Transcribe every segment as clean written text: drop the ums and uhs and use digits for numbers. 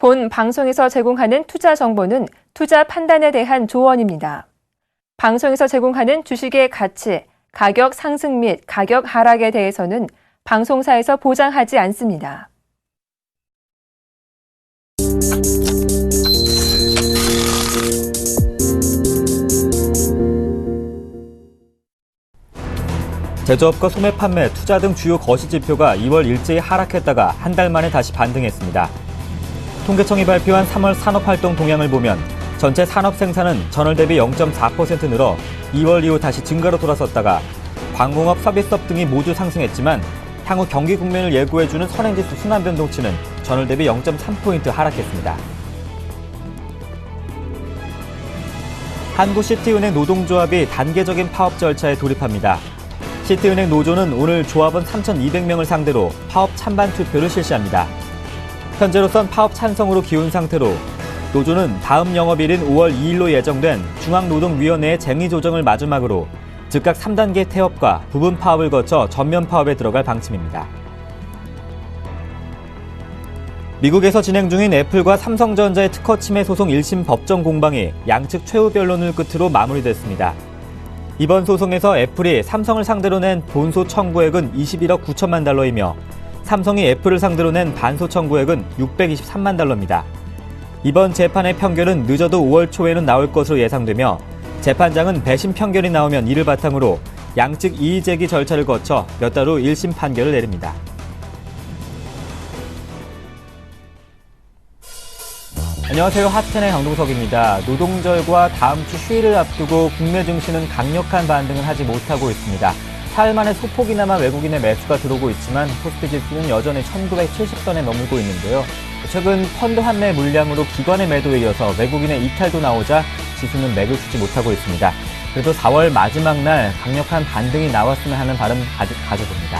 본 방송에서 제공하는 투자 정보는 투자 판단에 대한 조언입니다. 방송에서 제공하는 주식의 가치, 가격 상승 및 가격 하락에 대해서는 방송사에서 보장하지 않습니다. 제조업과 소매 판매, 투자 등 주요 거시 지표가 2월 일제히 하락했다가 한 달 만에 다시 반등했습니다. 통계청이 발표한 3월 산업활동 동향을 보면 전체 산업 생산은 전월 대비 0.4% 늘어 2월 이후 다시 증가로 돌아섰다가 관공업, 서비스업 등이 모두 상승했지만 향후 경기 국면을 예고해주는 선행지수 순환변동치는 전월 대비 0.3포인트 하락했습니다. 한국시티은행 노동조합이 단계적인 파업 절차에 돌입합니다. 시티은행 노조는 오늘 조합원 3,200명을 상대로 파업 찬반 투표를 실시합니다. 현재로선 파업 찬성으로 기운 상태로 노조는 다음 영업일인 5월 2일로 예정된 중앙노동위원회의 쟁의 조정을 마지막으로 즉각 3단계 태업과 부분 파업을 거쳐 전면 파업에 들어갈 방침입니다. 미국에서 진행 중인 애플과 삼성전자의 특허 침해 소송 1심 법정 공방이 양측 최후 변론을 끝으로 마무리됐습니다. 이번 소송에서 애플이 삼성을 상대로 낸 본소 청구액은 21억 9천만 달러이며 삼성이 애플을 상대로 낸 반소 청구액은 623만 달러입니다. 이번 재판의 판결은 늦어도 5월 초에는 나올 것으로 예상되며 재판장은 배심 판결이 나오면 이를 바탕으로 양측 이의 제기 절차를 거쳐 몇 달 후 1심 판결을 내립니다. 안녕하세요. 하트텐의 강동석입니다. 노동절과 다음 주 휴일을 앞두고 국내 증시는 강력한 반등을 하지 못하고 있습니다. 사흘 만에 소폭이나마 외국인의 매수가 들어오고 있지만 코스피 지수는 여전히 1970선에 머물고 있는데요. 최근 펀드 환매 물량으로 기관의 매도에 이어서 외국인의 이탈도 나오자 지수는 맥을 추지 못하고 있습니다. 그래도 4월 마지막 날 강력한 반등이 나왔으면 하는 바람 가져봅니다.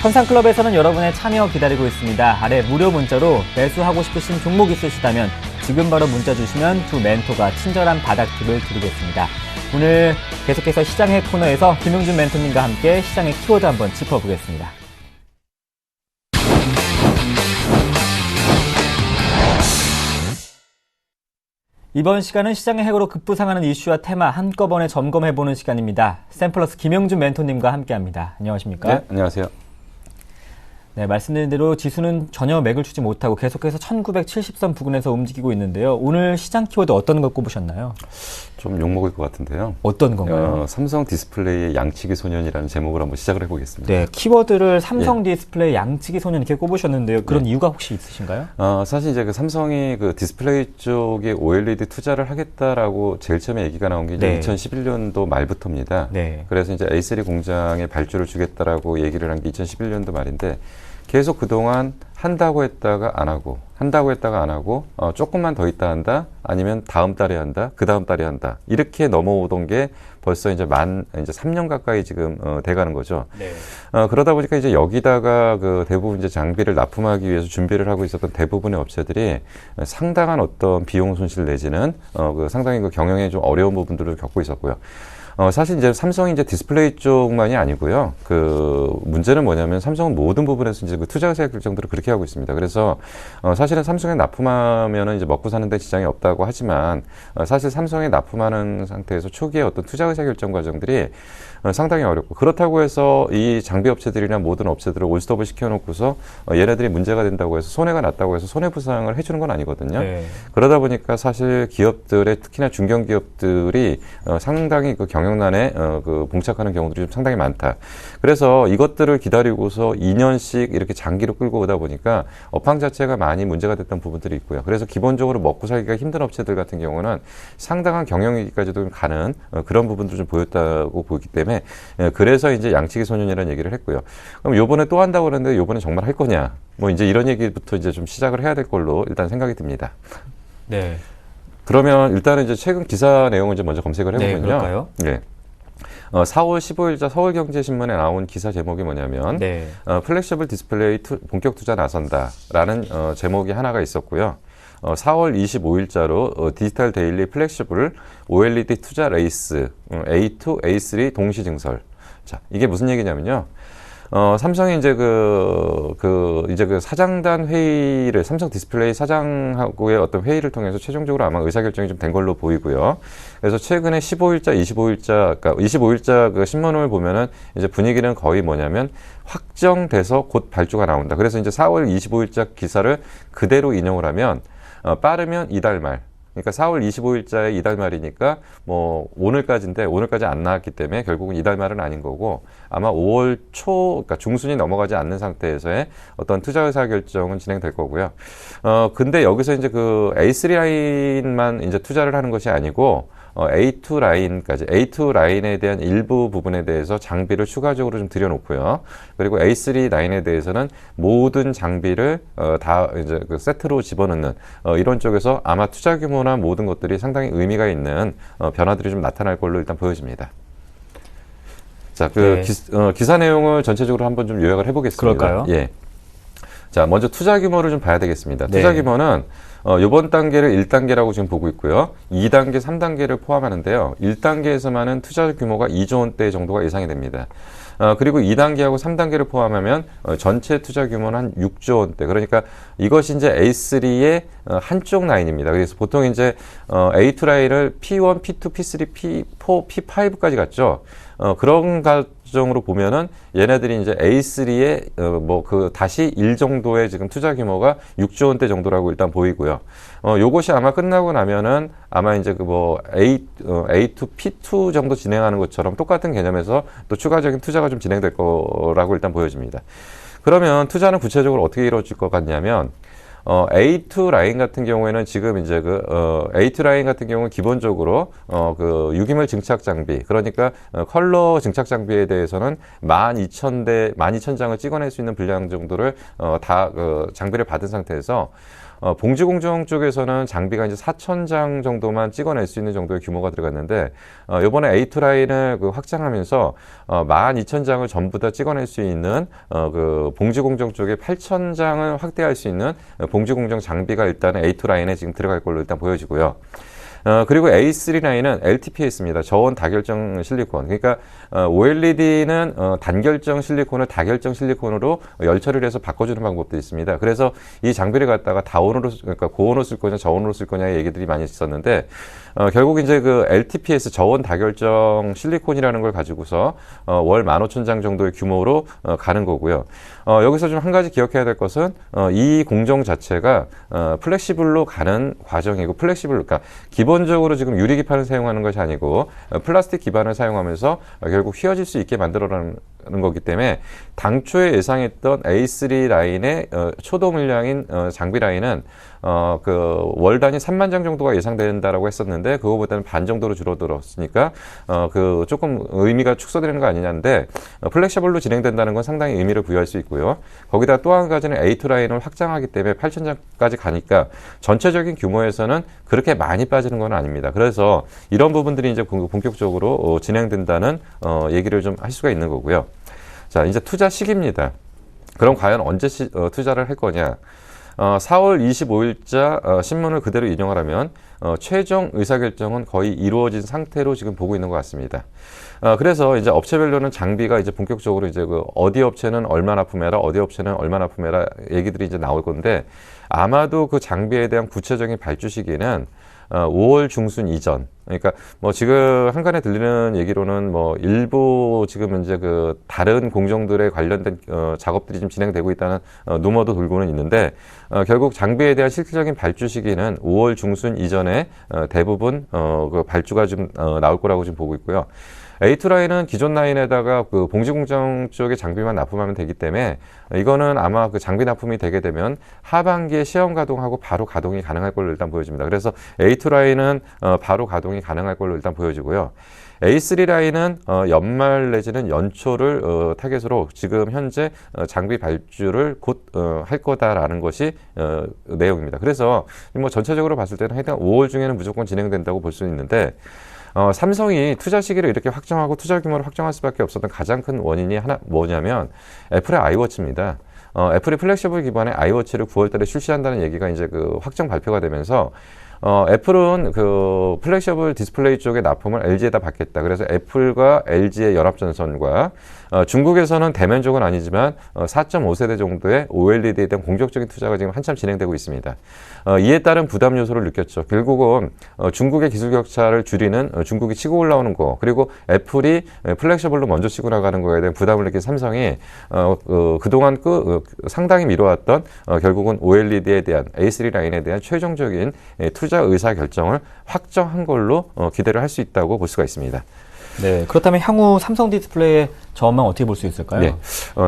현상클럽에서는 여러분의 참여 기다리고 있습니다. 아래 무료 문자로 매수하고 싶으신 종목 있으시다면 지금 바로 문자 주시면 두 멘토가 친절한 바닥팁을 드리겠습니다. 오늘 계속해서 시장의 코너에서 김용준 멘토님과 함께 시장의 키워드 한번 짚어보겠습니다. 이번 시간은 시장의 핵으로 급부상하는 이슈와 테마 한꺼번에 점검해보는 시간입니다. 샘플러스 김용준 멘토님과 함께합니다. 안녕하십니까? 네, 안녕하세요. 네, 말씀드린 대로 지수는 전혀 맥을 추지 못하고 계속해서 1970선 부근에서 움직이고 있는데요. 오늘 시장 키워드 어떤 걸 꼽으셨나요? 좀 욕먹을 것 같은데요. 어떤 건가요? 삼성 디스플레이의 양치기 소년이라는 제목을 한번 시작을 해보겠습니다. 네, 키워드를 삼성 디스플레이 양치기 소년 이렇게 꼽으셨는데요. 그런 이유가 혹시 있으신가요? 사실 이제 그 삼성이 그 디스플레이 쪽에 OLED 투자를 하겠다라고 제일 처음에 얘기가 나온 게 이제 2011년도 말부터입니다. 네. 그래서 이제 A3 공장에 발주를 주겠다라고 얘기를 한 게 2011년도 말인데 계속 그동안 한다고 했다가 안 하고, 한다고 했다가 안 하고, 조금만 더 있다 한다, 아니면 다음 달에 한다, 그 다음 달에 한다. 이렇게 넘어오던 게 벌써 이제 이제 3년 가까이 지금, 돼가는 거죠. 네. 그러다 보니까 이제 여기다가 그 대부분 이제 장비를 납품하기 위해서 준비를 하고 있었던 대부분의 업체들이 상당한 어떤 비용 손실 내지는, 상당히 그 경영에 좀 어려운 부분들을 겪고 있었고요. 사실 이제 삼성이 이제 디스플레이 쪽만이 아니고요. 그 문제는 뭐냐면 삼성은 모든 부분에서 이제 그 투자 의사 결정들을 그렇게 하고 있습니다. 그래서 사실은 삼성에 납품하면은 이제 먹고 사는데 지장이 없다고 하지만 사실 삼성에 납품하는 상태에서 초기에 어떤 투자 의사 결정 과정들이 상당히 어렵고 그렇다고 해서 이 장비 업체들이나 모든 업체들을 올스톱을 시켜놓고서 얘네들이 문제가 된다고 해서 손해가 났다고 해서 손해보상을 해주는 건 아니거든요. 네. 그러다 보니까 사실 기업들의 특히나 중견기업들이 상당히 그 경영난에 그 봉착하는 경우들이 좀 상당히 많다. 그래서 이것들을 기다리고서 2년씩 이렇게 장기로 끌고 오다 보니까 업황 자체가 많이 문제가 됐던 부분들이 있고요. 그래서 기본적으로 먹고 살기가 힘든 업체들 같은 경우는 상당한 경영위기까지도 가는 그런 부분도 좀 보였다고 보기 때문에 그래서 이제 양치기 소년이라는 얘기를 했고요. 그럼 요번에 또 한다고 그러는데 요번에 정말 할 거냐? 뭐 이제 이런 얘기부터 이제 좀 시작을 해야 될 걸로 일단 생각이 듭니다. 네. 그러면 일단은 이제 최근 기사 내용을 이제 먼저 검색을 해보면요. 네, 그럴까요? 네. 4월 15일자 서울경제신문에 나온 기사 제목이 뭐냐면 플렉셔블 디스플레이 본격 투자 나선다라는 제목이 하나가 있었고요. 4월 25일자로 디지털 데일리 플렉셔블 OLED 투자 레이스 A2, A3 동시 증설. 자, 이게 무슨 얘기냐면요. 삼성이 이제 이제 그 사장단 회의를, 삼성 디스플레이 사장하고의 어떤 회의를 통해서 최종적으로 아마 의사결정이 좀 된 걸로 보이고요. 그래서 최근에 15일자, 25일자, 그러니까 25일자 그 신문을 보면은 이제 분위기는 거의 뭐냐면 확정돼서 곧 발주가 나온다. 그래서 이제 4월 25일자 기사를 그대로 인용을 하면, 빠르면 이달 말. 그러니까 4월 25일자에 이달 말이니까 뭐 오늘까지인데 오늘까지 안 나왔기 때문에 결국은 이달 말은 아닌 거고 아마 5월 초, 그러니까 중순이 넘어가지 않는 상태에서의 어떤 투자 의사 결정은 진행될 거고요. 근데 여기서 이제 그 A3 라인만 이제 투자를 하는 것이 아니고 A2 라인까지, A2 라인에 대한 일부 부분에 대해서 장비를 추가적으로 좀 들여놓고요. 그리고 A3 라인에 대해서는 모든 장비를 다 이제 그 세트로 집어넣는 이런 쪽에서 아마 투자 규모나 모든 것들이 상당히 의미가 있는 변화들이 좀 나타날 걸로 일단 보여집니다. 자, 그 네. 기사 내용을 전체적으로 한번 좀 요약을 해보겠습니다. 그럴까요? 예. 자, 먼저 투자 규모를 좀 봐야 되겠습니다. 투자 규모는 이번 단계를 1단계라고 지금 보고 있고요. 2단계, 3단계를 포함하는데요. 1단계에서만은 투자 규모가 2조 원대 정도가 예상이 됩니다. 그리고 2단계하고 3단계를 포함하면 전체 투자 규모는 한 6조 원대. 그러니까 이것이 이제 A3의 한쪽 라인입니다. 그래서 보통 이제 A2 라인을 P1, P2, P3, P4, P5까지 갔죠. 그런 과정으로 보면은 얘네들이 이제 A3의 다시 1 정도의 지금 투자 규모가 6조 원대 정도라고 일단 보이고요. 요것이 아마 끝나고 나면은 아마 이제 A2, P2 정도 진행하는 것처럼 똑같은 개념에서 또 추가적인 투자가 좀 진행될 거라고 일단 보여집니다. 그러면 투자는 구체적으로 어떻게 이루어질 것 같냐면, A2 라인 같은 경우에는 지금 이제 A2 라인 같은 경우는 기본적으로 유기물 증착 장비, 그러니까 컬러 증착 장비에 대해서는 12,000장을 찍어낼 수 있는 분량 정도를 다 장비를 받은 상태에서 봉지공정 쪽에서는 장비가 이제 4,000장 정도만 찍어낼 수 있는 정도의 규모가 들어갔는데, 이번에 A2 라인을 확장하면서 12,000장을 전부 다 찍어낼 수 있는 봉지공정 쪽에 8,000장을 확대할 수 있는 봉지공정 장비가 일단 A2 라인에 지금 들어갈 걸로 일단 보여지고요. 그리고 A3 라인은 LTPS입니다. 저온 다결정 실리콘. 그러니까 OLED는 단결정 실리콘을 다결정 실리콘으로 열처리를 해서 바꿔주는 방법도 있습니다. 그래서 이 장비를 갖다가 다온으로, 그러니까 고온으로 쓸 거냐 저온으로 쓸 거냐의 얘기들이 많이 있었는데, 결국 이제 LTPS 저온 다결정 실리콘이라는 걸 가지고서 월 15,000장 정도의 규모로 가는 거고요. 여기서 좀 한 가지 기억해야 될 것은 이 공정 자체가 플렉시블로 가는 과정이고, 그러니까 기본적으로 지금 유리 기판을 사용하는 것이 아니고 플라스틱 기반을 사용하면서 결국 휘어질 수 있게 만들어라는 거기 때문에 당초에 예상했던 A3 라인의 초도 물량인 장비 라인은 월 단위 3만 장 정도가 예상된다라고 했었는데, 그거보다는 반 정도로 줄어들었으니까 조금 의미가 축소되는 거 아니냐인데, 플렉시블로 진행된다는 건 상당히 의미를 부여할 수 있고요. 거기다 또 한 가지는 A2 라인을 확장하기 때문에 8,000장까지 가니까 전체적인 규모에서는 그렇게 많이 빠지는 건 아닙니다. 그래서 이런 부분들이 이제 본격적으로 진행된다는 얘기를 좀 할 수가 있는 거고요. 자, 이제 투자 시기입니다. 그럼 과연 언제 투자를 할 거냐? 4월 25일자 신문을 그대로 인용을 하면 최종 의사결정은 거의 이루어진 상태로 지금 보고 있는 것 같습니다. 그래서 이제 업체별로는 장비가 이제 본격적으로 이제 어디 업체는 얼마나 납품해라, 어디 업체는 얼마나 납품해라 얘기들이 이제 나올 건데, 아마도 그 장비에 대한 구체적인 발주 시기는 5월 중순 이전. 그러니까 지금 한간에 들리는 얘기로는 일부 지금 이제 다른 공정들에 관련된 작업들이 좀 진행되고 있다는 루머도 돌고는 있는데, 결국 장비에 대한 실질적인 발주 시기는 5월 중순 이전에 대부분 발주가 좀 나올 거라고 지금 보고 있고요. A2 라인은 기존 라인에다가 봉지공정 쪽에 장비만 납품하면 되기 때문에, 이거는 아마 장비 납품이 되게 되면 하반기에 시험 가동하고 바로 가동이 가능할 걸로 일단 보여집니다. 그래서 A2 라인은 바로 가동이 가능할 걸로 일단 보여지고요. A3 라인은 연말 내지는 연초를 타겟으로 지금 현재 장비 발주를 곧 할 거다라는 것이 내용입니다. 그래서 전체적으로 봤을 때는 하여튼 5월 중에는 무조건 진행된다고 볼 수 있는데, 삼성이 투자 시기를 이렇게 확정하고 투자 규모를 확정할 수밖에 없었던 가장 큰 원인이 뭐냐면 애플의 아이워치입니다. 애플이 플렉시블 기반의 아이워치를 9월 달에 출시한다는 얘기가 이제 확정 발표가 되면서 애플은 그 플렉셔블 디스플레이 쪽의 납품을 LG에다 받겠다. 그래서 애플과 LG의 연합전선과 중국에서는 대면적은 아니지만 4.5세대 정도의 OLED에 대한 공격적인 투자가 지금 한참 진행되고 있습니다. 이에 따른 부담 요소를 느꼈죠. 결국은 중국의 기술 격차를 줄이는 중국이 치고 올라오는 거, 그리고 애플이 플렉셔블로 먼저 치고 나가는 거에 대한 부담을 느낀 삼성이 그동안 상당히 미뤄왔던 결국은 OLED에 대한 A3 라인에 대한 최종적인 투자 의사 결정을 확정한 걸로 기대를 할 수 있다고 볼 수가 있습니다. 네, 그렇다면 향후 삼성 디스플레이의 전망 어떻게 볼 수 있을까요? 네,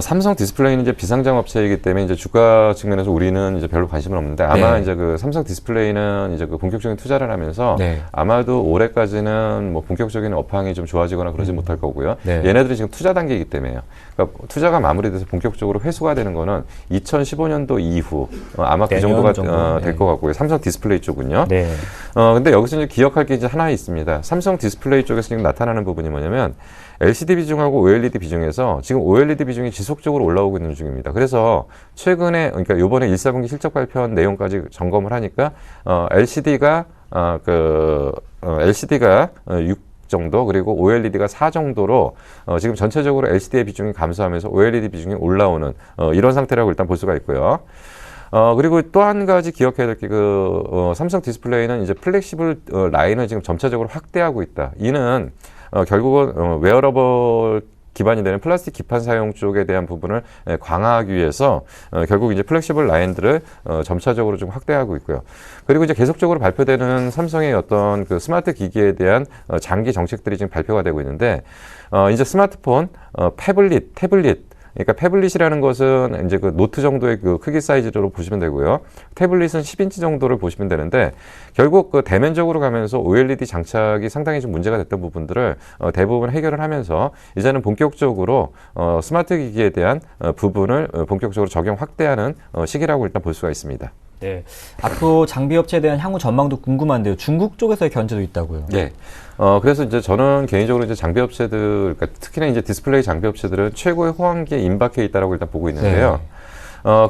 삼성 디스플레이는 이제 비상장 업체이기 때문에 이제 주가 측면에서 우리는 이제 별로 관심은 없는데 아마 이제 그 삼성 디스플레이는 이제 그 본격적인 투자를 하면서 아마도 올해까지는 뭐 본격적인 업황이 좀 좋아지거나 그러지 못할 거고요. 얘네들이 지금 투자 단계이기 때문에요. 그러니까 투자가 마무리돼서 본격적으로 회수가 되는 거는 2015년도 이후 아마 그 정도가 될 것 같고요. 삼성 디스플레이 쪽은요. 근데 여기서 이제 기억할 게 이제 하나 있습니다. 삼성 디스플레이 쪽에서 지금 나타나는 부분이 뭐냐면 LCD 비중하고 OLED 비중에서 지금 OLED 비중이 지속적으로 올라오고 있는 중입니다. 그래서 최근에 그러니까 요번에 1사분기 실적 발표한 내용까지 점검을 하니까 LCD가 6 정도 그리고 OLED가 4 정도로 지금 전체적으로 LCD의 비중이 감소하면서 OLED 비중이 올라오는 이런 상태라고 일단 볼 수가 있고요. 그리고 또 한 가지 기억해야 될 게 삼성 디스플레이는 이제 플렉시블 라인을 지금 점차적으로 확대하고 있다. 이는 결국은 웨어러블 기반이 되는 플라스틱 기판 사용 쪽에 대한 부분을 강화하기 위해서 결국 이제 플렉시블 라인들을 점차적으로 좀 확대하고 있고요. 그리고 이제 계속적으로 발표되는 삼성의 어떤 그 스마트 기기에 대한 장기 정책들이 지금 발표가 되고 있는데 이제 스마트폰, 태블릿 그러니까 태블릿이라는 것은 이제 그 노트 정도의 그 크기 사이즈로 보시면 되고요. 태블릿은 10인치 정도를 보시면 되는데 결국 그 대면적으로 가면서 OLED 장착이 상당히 좀 문제가 됐던 부분들을 대부분 해결을 하면서 이제는 본격적으로 스마트 기기에 대한 부분을 본격적으로 적용 확대하는 시기라고 일단 볼 수가 있습니다. 네. 앞으로 장비 업체에 대한 향후 전망도 궁금한데요. 중국 쪽에서의 견제도 있다고요. 네. 그래서 이제 저는 개인적으로 이제 장비 업체들, 그러니까 특히나 이제 디스플레이 장비 업체들은 최고의 호황기에 임박해 있다라고 일단 보고 있는데요.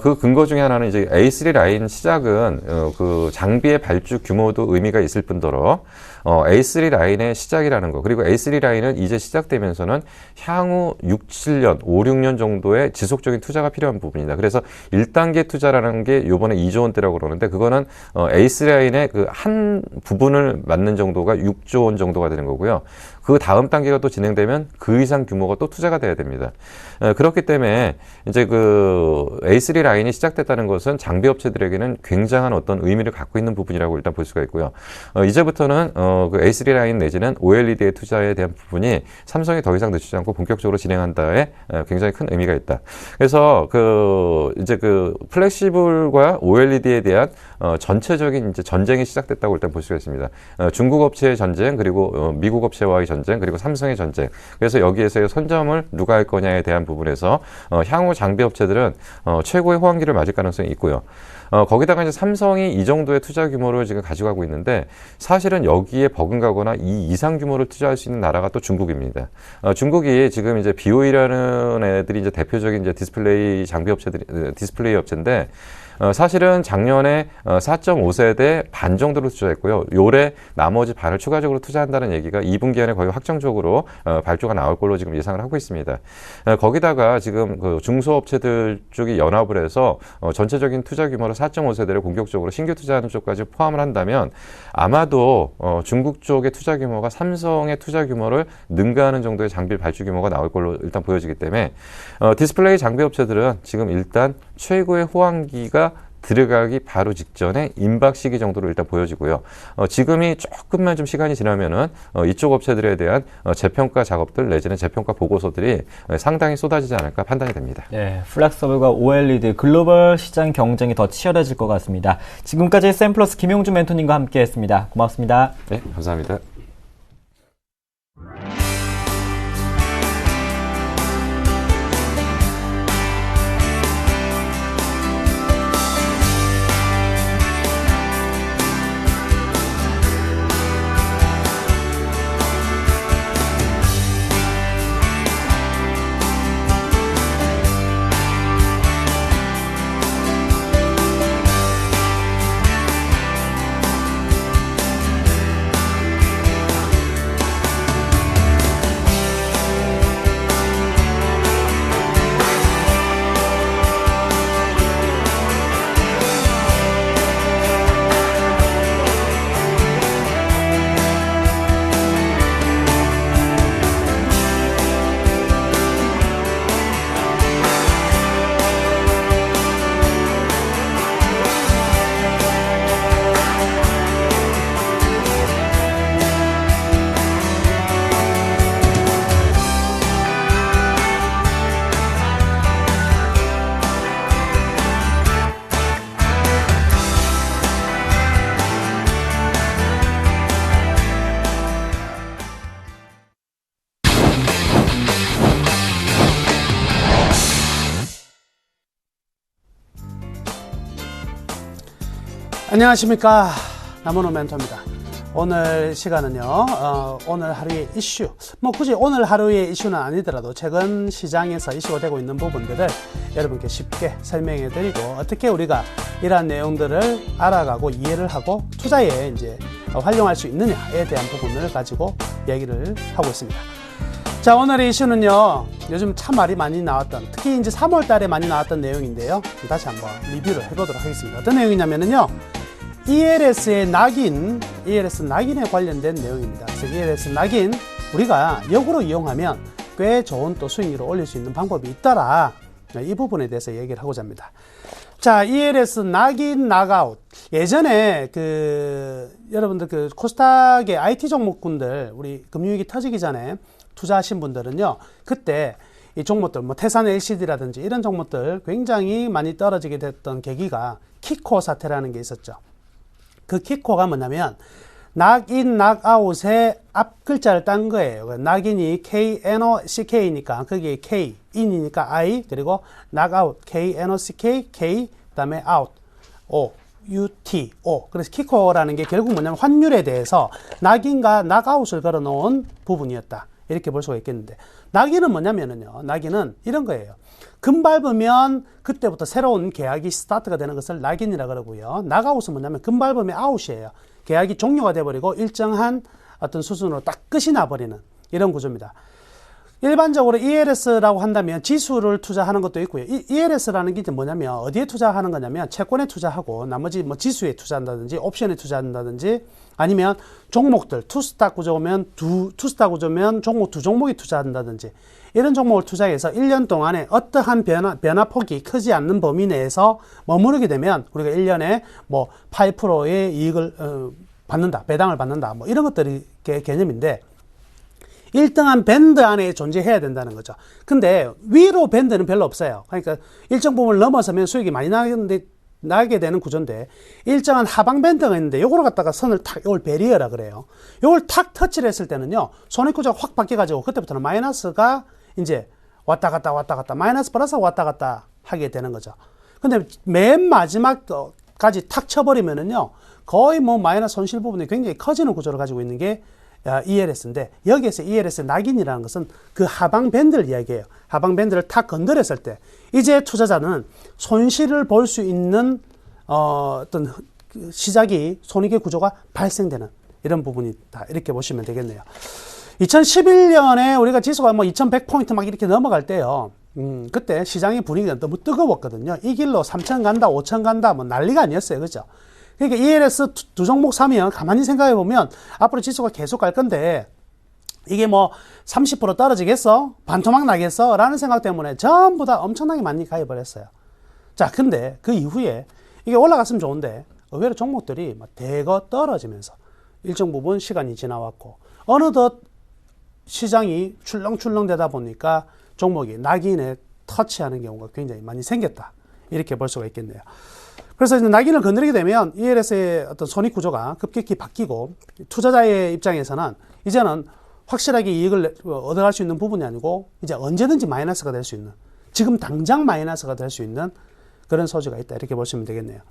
그 근거 중에 하나는 이제 A3 라인 시작은 그 장비의 발주 규모도 의미가 있을 뿐더러 A3 라인의 시작이라는 거, 그리고 A3 라인은 이제 시작되면서는 향후 5, 6년 정도의 지속적인 투자가 필요한 부분이다. 그래서 1단계 투자라는 게 요번에 2조 원대라고 그러는데 그거는 A3 라인의 그 한 부분을 맞는 정도가 6조 원 정도가 되는 거고요. 그 다음 단계가 또 진행되면 그 이상 규모가 또 투자가 돼야 됩니다. 그렇기 때문에 이제 그 A3 라인이 시작됐다는 것은 장비 업체들에게는 굉장한 어떤 의미를 갖고 있는 부분이라고 일단 볼 수가 있고요. 이제부터는 그 A3 라인 내지는 OLED의 투자에 대한 부분이 삼성이 더 이상 늦추지 않고 본격적으로 진행한다에 굉장히 큰 의미가 있다. 그래서 이제 그 플렉시블과 OLED에 대한 전체적인 이제 전쟁이 시작됐다고 일단 볼 수가 있습니다. 중국 업체의 전쟁, 그리고 미국 업체와의 전쟁, 그리고 삼성의 전쟁. 그래서 여기에서의 선점을 누가 할 거냐에 대한 부분에서 향후 장비 업체들은 최고의 호황기를 맞을 가능성이 있고요. 거기다가 이제 삼성이 이 정도의 투자 규모를 지금 가져가고 있는데 사실은 여기에 버금가거나 이 이상 규모를 투자할 수 있는 나라가 또 중국입니다. 중국이 지금 이제 BOE라는 애들이 이제 대표적인 이제 디스플레이 장비 업체들이 디스플레이 업체인데 사실은 작년에 4.5세대 반 정도로 투자했고요. 올해 나머지 반을 추가적으로 투자한다는 얘기가 2분기 안에 거의 확정적으로 발주가 나올 걸로 지금 예상을 하고 있습니다. 거기다가 지금 그 중소업체들 쪽이 연합을 해서 전체적인 투자 규모로 4.5세대를 공격적으로 신규 투자하는 쪽까지 포함을 한다면 아마도 중국 쪽의 투자 규모가 삼성의 투자 규모를 능가하는 정도의 장비 발주 규모가 나올 걸로 일단 보여지기 때문에 디스플레이 장비 업체들은 지금 일단 최고의 호황기가 들어가기 바로 직전에 임박 시기 정도로 일단 보여지고요. 지금이 조금만 좀 시간이 지나면은 이쪽 업체들에 대한 재평가 작업들 내지는 재평가 보고서들이 상당히 쏟아지지 않을까 판단이 됩니다. 네, 플렉서블과 OLED 글로벌 시장 경쟁이 더 치열해질 것 같습니다. 지금까지 샘플러스 김용준 멘토님과 함께했습니다. 고맙습니다. 네, 감사합니다. 안녕하십니까, 남원호 멘토입니다. 오늘 시간은요, 오늘 하루의 이슈, 굳이 오늘 하루의 이슈는 아니더라도 최근 시장에서 이슈가 되고 있는 부분들을 여러분께 쉽게 설명해 드리고, 어떻게 우리가 이러한 내용들을 알아가고 이해를 하고 투자에 이제 활용할 수 있느냐에 대한 부분을 가지고 얘기를 하고 있습니다. 자, 오늘의 이슈는요, 요즘 참 말이 많이 나왔던, 특히 이제 3월 달에 많이 나왔던 내용인데요. 다시 한번 리뷰를 해보도록 하겠습니다. 어떤 내용이냐면요, ELS의 낙인, ELS 낙인에 관련된 내용입니다. 그래서 ELS 낙인, 우리가 역으로 이용하면 꽤 좋은 또 수익률을 올릴 수 있는 방법이 있더라. 이 부분에 대해서 얘기를 하고자 합니다. 자, ELS 낙인, 낙아웃. 예전에 여러분들 코스닥의 IT 종목군들, 우리 금융위기 터지기 전에 투자하신 분들은요, 그때 이 종목들, 태산 LCD라든지 이런 종목들 굉장히 많이 떨어지게 됐던 계기가 키코 사태라는 게 있었죠. 그 키코가 뭐냐면 낙인, 낙아웃의 앞 글자를 딴 거예요. 낙인이 KNOCK니까 거기에 K, in이니까 I, 그리고 낙아웃 KNOCK, K, 그 다음에 out, O, UT, O. 그래서 키코라는 게 결국 뭐냐면 환율에 대해서 낙인과 낙아웃을 걸어 놓은 부분이었다. 이렇게 볼 수가 있겠는데, 낙인은 뭐냐면요, 낙인은 이런 거예요. 금 밟으면 그때부터 새로운 계약이 스타트가 되는 것을 낙인이라 그러고요. 낙아웃은 뭐냐면 금 밟으면 아웃이에요. 계약이 종료가 돼버리고 일정한 어떤 수준으로 딱 끝이 나버리는 이런 구조입니다. 일반적으로 ELS라고 한다면 지수를 투자하는 것도 있고요. ELS라는 게 이제 뭐냐면 어디에 투자하는 거냐면 채권에 투자하고 나머지 지수에 투자한다든지 옵션에 투자한다든지 아니면 종목들 투스탁 구조면 투스탁 구조면 종목 두 종목에 투자한다든지 이런 종목을 투자해서 1년 동안에 어떠한 변화폭이 크지 않는 범위 내에서 머무르게 되면 우리가 1년에 8%의 이익을 받는다, 배당을 받는다, 이런 것들이 개념인데, 1등한 밴드 안에 존재해야 된다는 거죠. 근데 위로 밴드는 별로 없어요. 그러니까 일정 부분을 넘어서면 수익이 많이 나게 되는 구조인데, 일정한 하방 밴드가 있는데 요거를 갖다가 선을 요걸 베리어라 그래요. 요걸 탁 터치를 했을 때는요, 손익구조가 확 바뀌어가지고 그때부터는 마이너스가 이제 왔다 갔다 마이너스 플러스 왔다 갔다 하게 되는 거죠. 근데 맨 마지막까지 탁 쳐버리면은요, 거의 마이너스 손실 부분이 굉장히 커지는 구조를 가지고 있는 게 ELS인데, 여기에서 ELS 낙인이라는 것은 그 하방 밴드를 이야기해요. 하방 밴드를 탁 건드렸을 때 이제 투자자는 손실을 볼 수 있는 어떤 시작이, 손익의 구조가 발생되는 이런 부분이다, 이렇게 보시면 되겠네요. 2011년에 우리가 지수가 2100포인트 막 이렇게 넘어갈 때요, 그때 시장의 분위기가 너무 뜨거웠거든요. 이 길로 3000 간다, 5000 간다, 난리가 아니었어요. 그죠? 그러니까 ELS 두 종목 사면 가만히 생각해 보면 앞으로 지수가 계속 갈 건데, 이게 30% 떨어지겠어? 반토막 나겠어? 라는 생각 때문에 전부 다 엄청나게 많이 가입을 했어요. 자, 근데 그 이후에 이게 올라갔으면 좋은데, 의외로 종목들이 대거 떨어지면서 일정 부분 시간이 지나왔고, 어느덧 시장이 출렁출렁 되다 보니까 종목이 낙인에 터치하는 경우가 굉장히 많이 생겼다, 이렇게 볼 수가 있겠네요. 그래서 이제 낙인을 건드리게 되면 ELS의 어떤 손익 구조가 급격히 바뀌고, 투자자의 입장에서는 이제는 확실하게 이익을 얻어갈 수 있는 부분이 아니고 이제 언제든지 마이너스가 될 수 있는, 지금 당장 마이너스가 될 수 있는 그런 소지가 있다, 이렇게 보시면 되겠네요.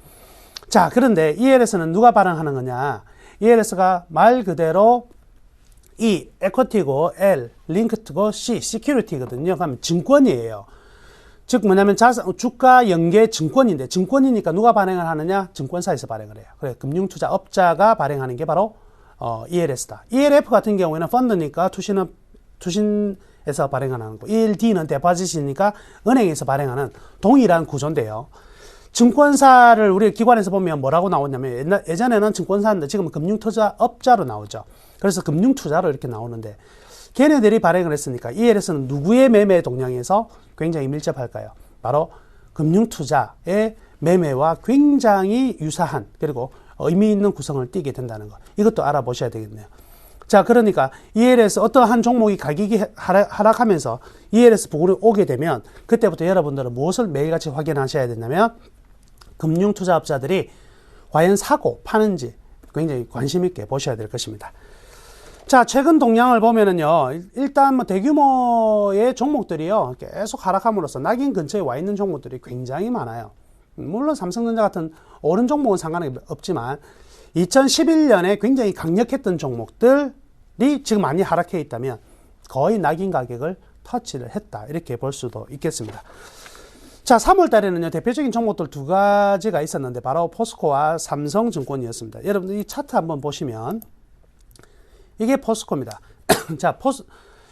자, 그런데 ELS는 누가 발행하는 거냐? ELS가 말 그대로 E, 에쿼티고, L, 링크트고, C, 시큐리티거든요. 그러면 증권이에요. 즉 뭐냐면 주가 연계 증권인데, 증권이니까 누가 발행을 하느냐? 증권사에서 발행을 해요. 그래, 금융투자업자가 발행하는 게 바로 ELS다. ELF 같은 경우에는 펀드니까 투신에서 발행하는 거고, ELD는 데포짓이니까 은행에서 발행하는 동일한 구조인데요. 증권사를 우리 기관에서 보면 뭐라고 나오냐면, 예전에는 증권사인데 지금은 금융투자업자로 나오죠. 그래서 금융투자로 이렇게 나오는데, 걔네들이 발행을 했으니까 ELS는 누구의 매매 동향에서 굉장히 밀접할까요? 바로 금융투자의 매매와 굉장히 유사한, 그리고 의미 있는 구성을 띠게 된다는 것, 이것도 알아보셔야 되겠네요. 자, 그러니까 ELS 어떠한 종목이 가격이 하락하면서 ELS 부분이 오게 되면 그때부터 여러분들은 무엇을 매일같이 확인하셔야 되냐면, 금융투자업자들이 과연 사고 파는지 굉장히 관심 있게 보셔야 될 것입니다. 자, 최근 동향을 보면은요, 일단 대규모의 종목들이요, 계속 하락함으로써 낙인 근처에 와 있는 종목들이 굉장히 많아요. 물론 삼성전자 같은 오른 종목은 상관이 없지만 2011년에 굉장히 강력했던 종목들이 지금 많이 하락해 있다면 거의 낙인 가격을 터치를 했다. 이렇게 볼 수도 있겠습니다. 자, 3월 달에는요, 대표적인 종목들 두 가지가 있었는데, 바로 포스코와 삼성증권이었습니다. 여러분들 이 차트 한번 보시면, 이게 포스코입니다. 자,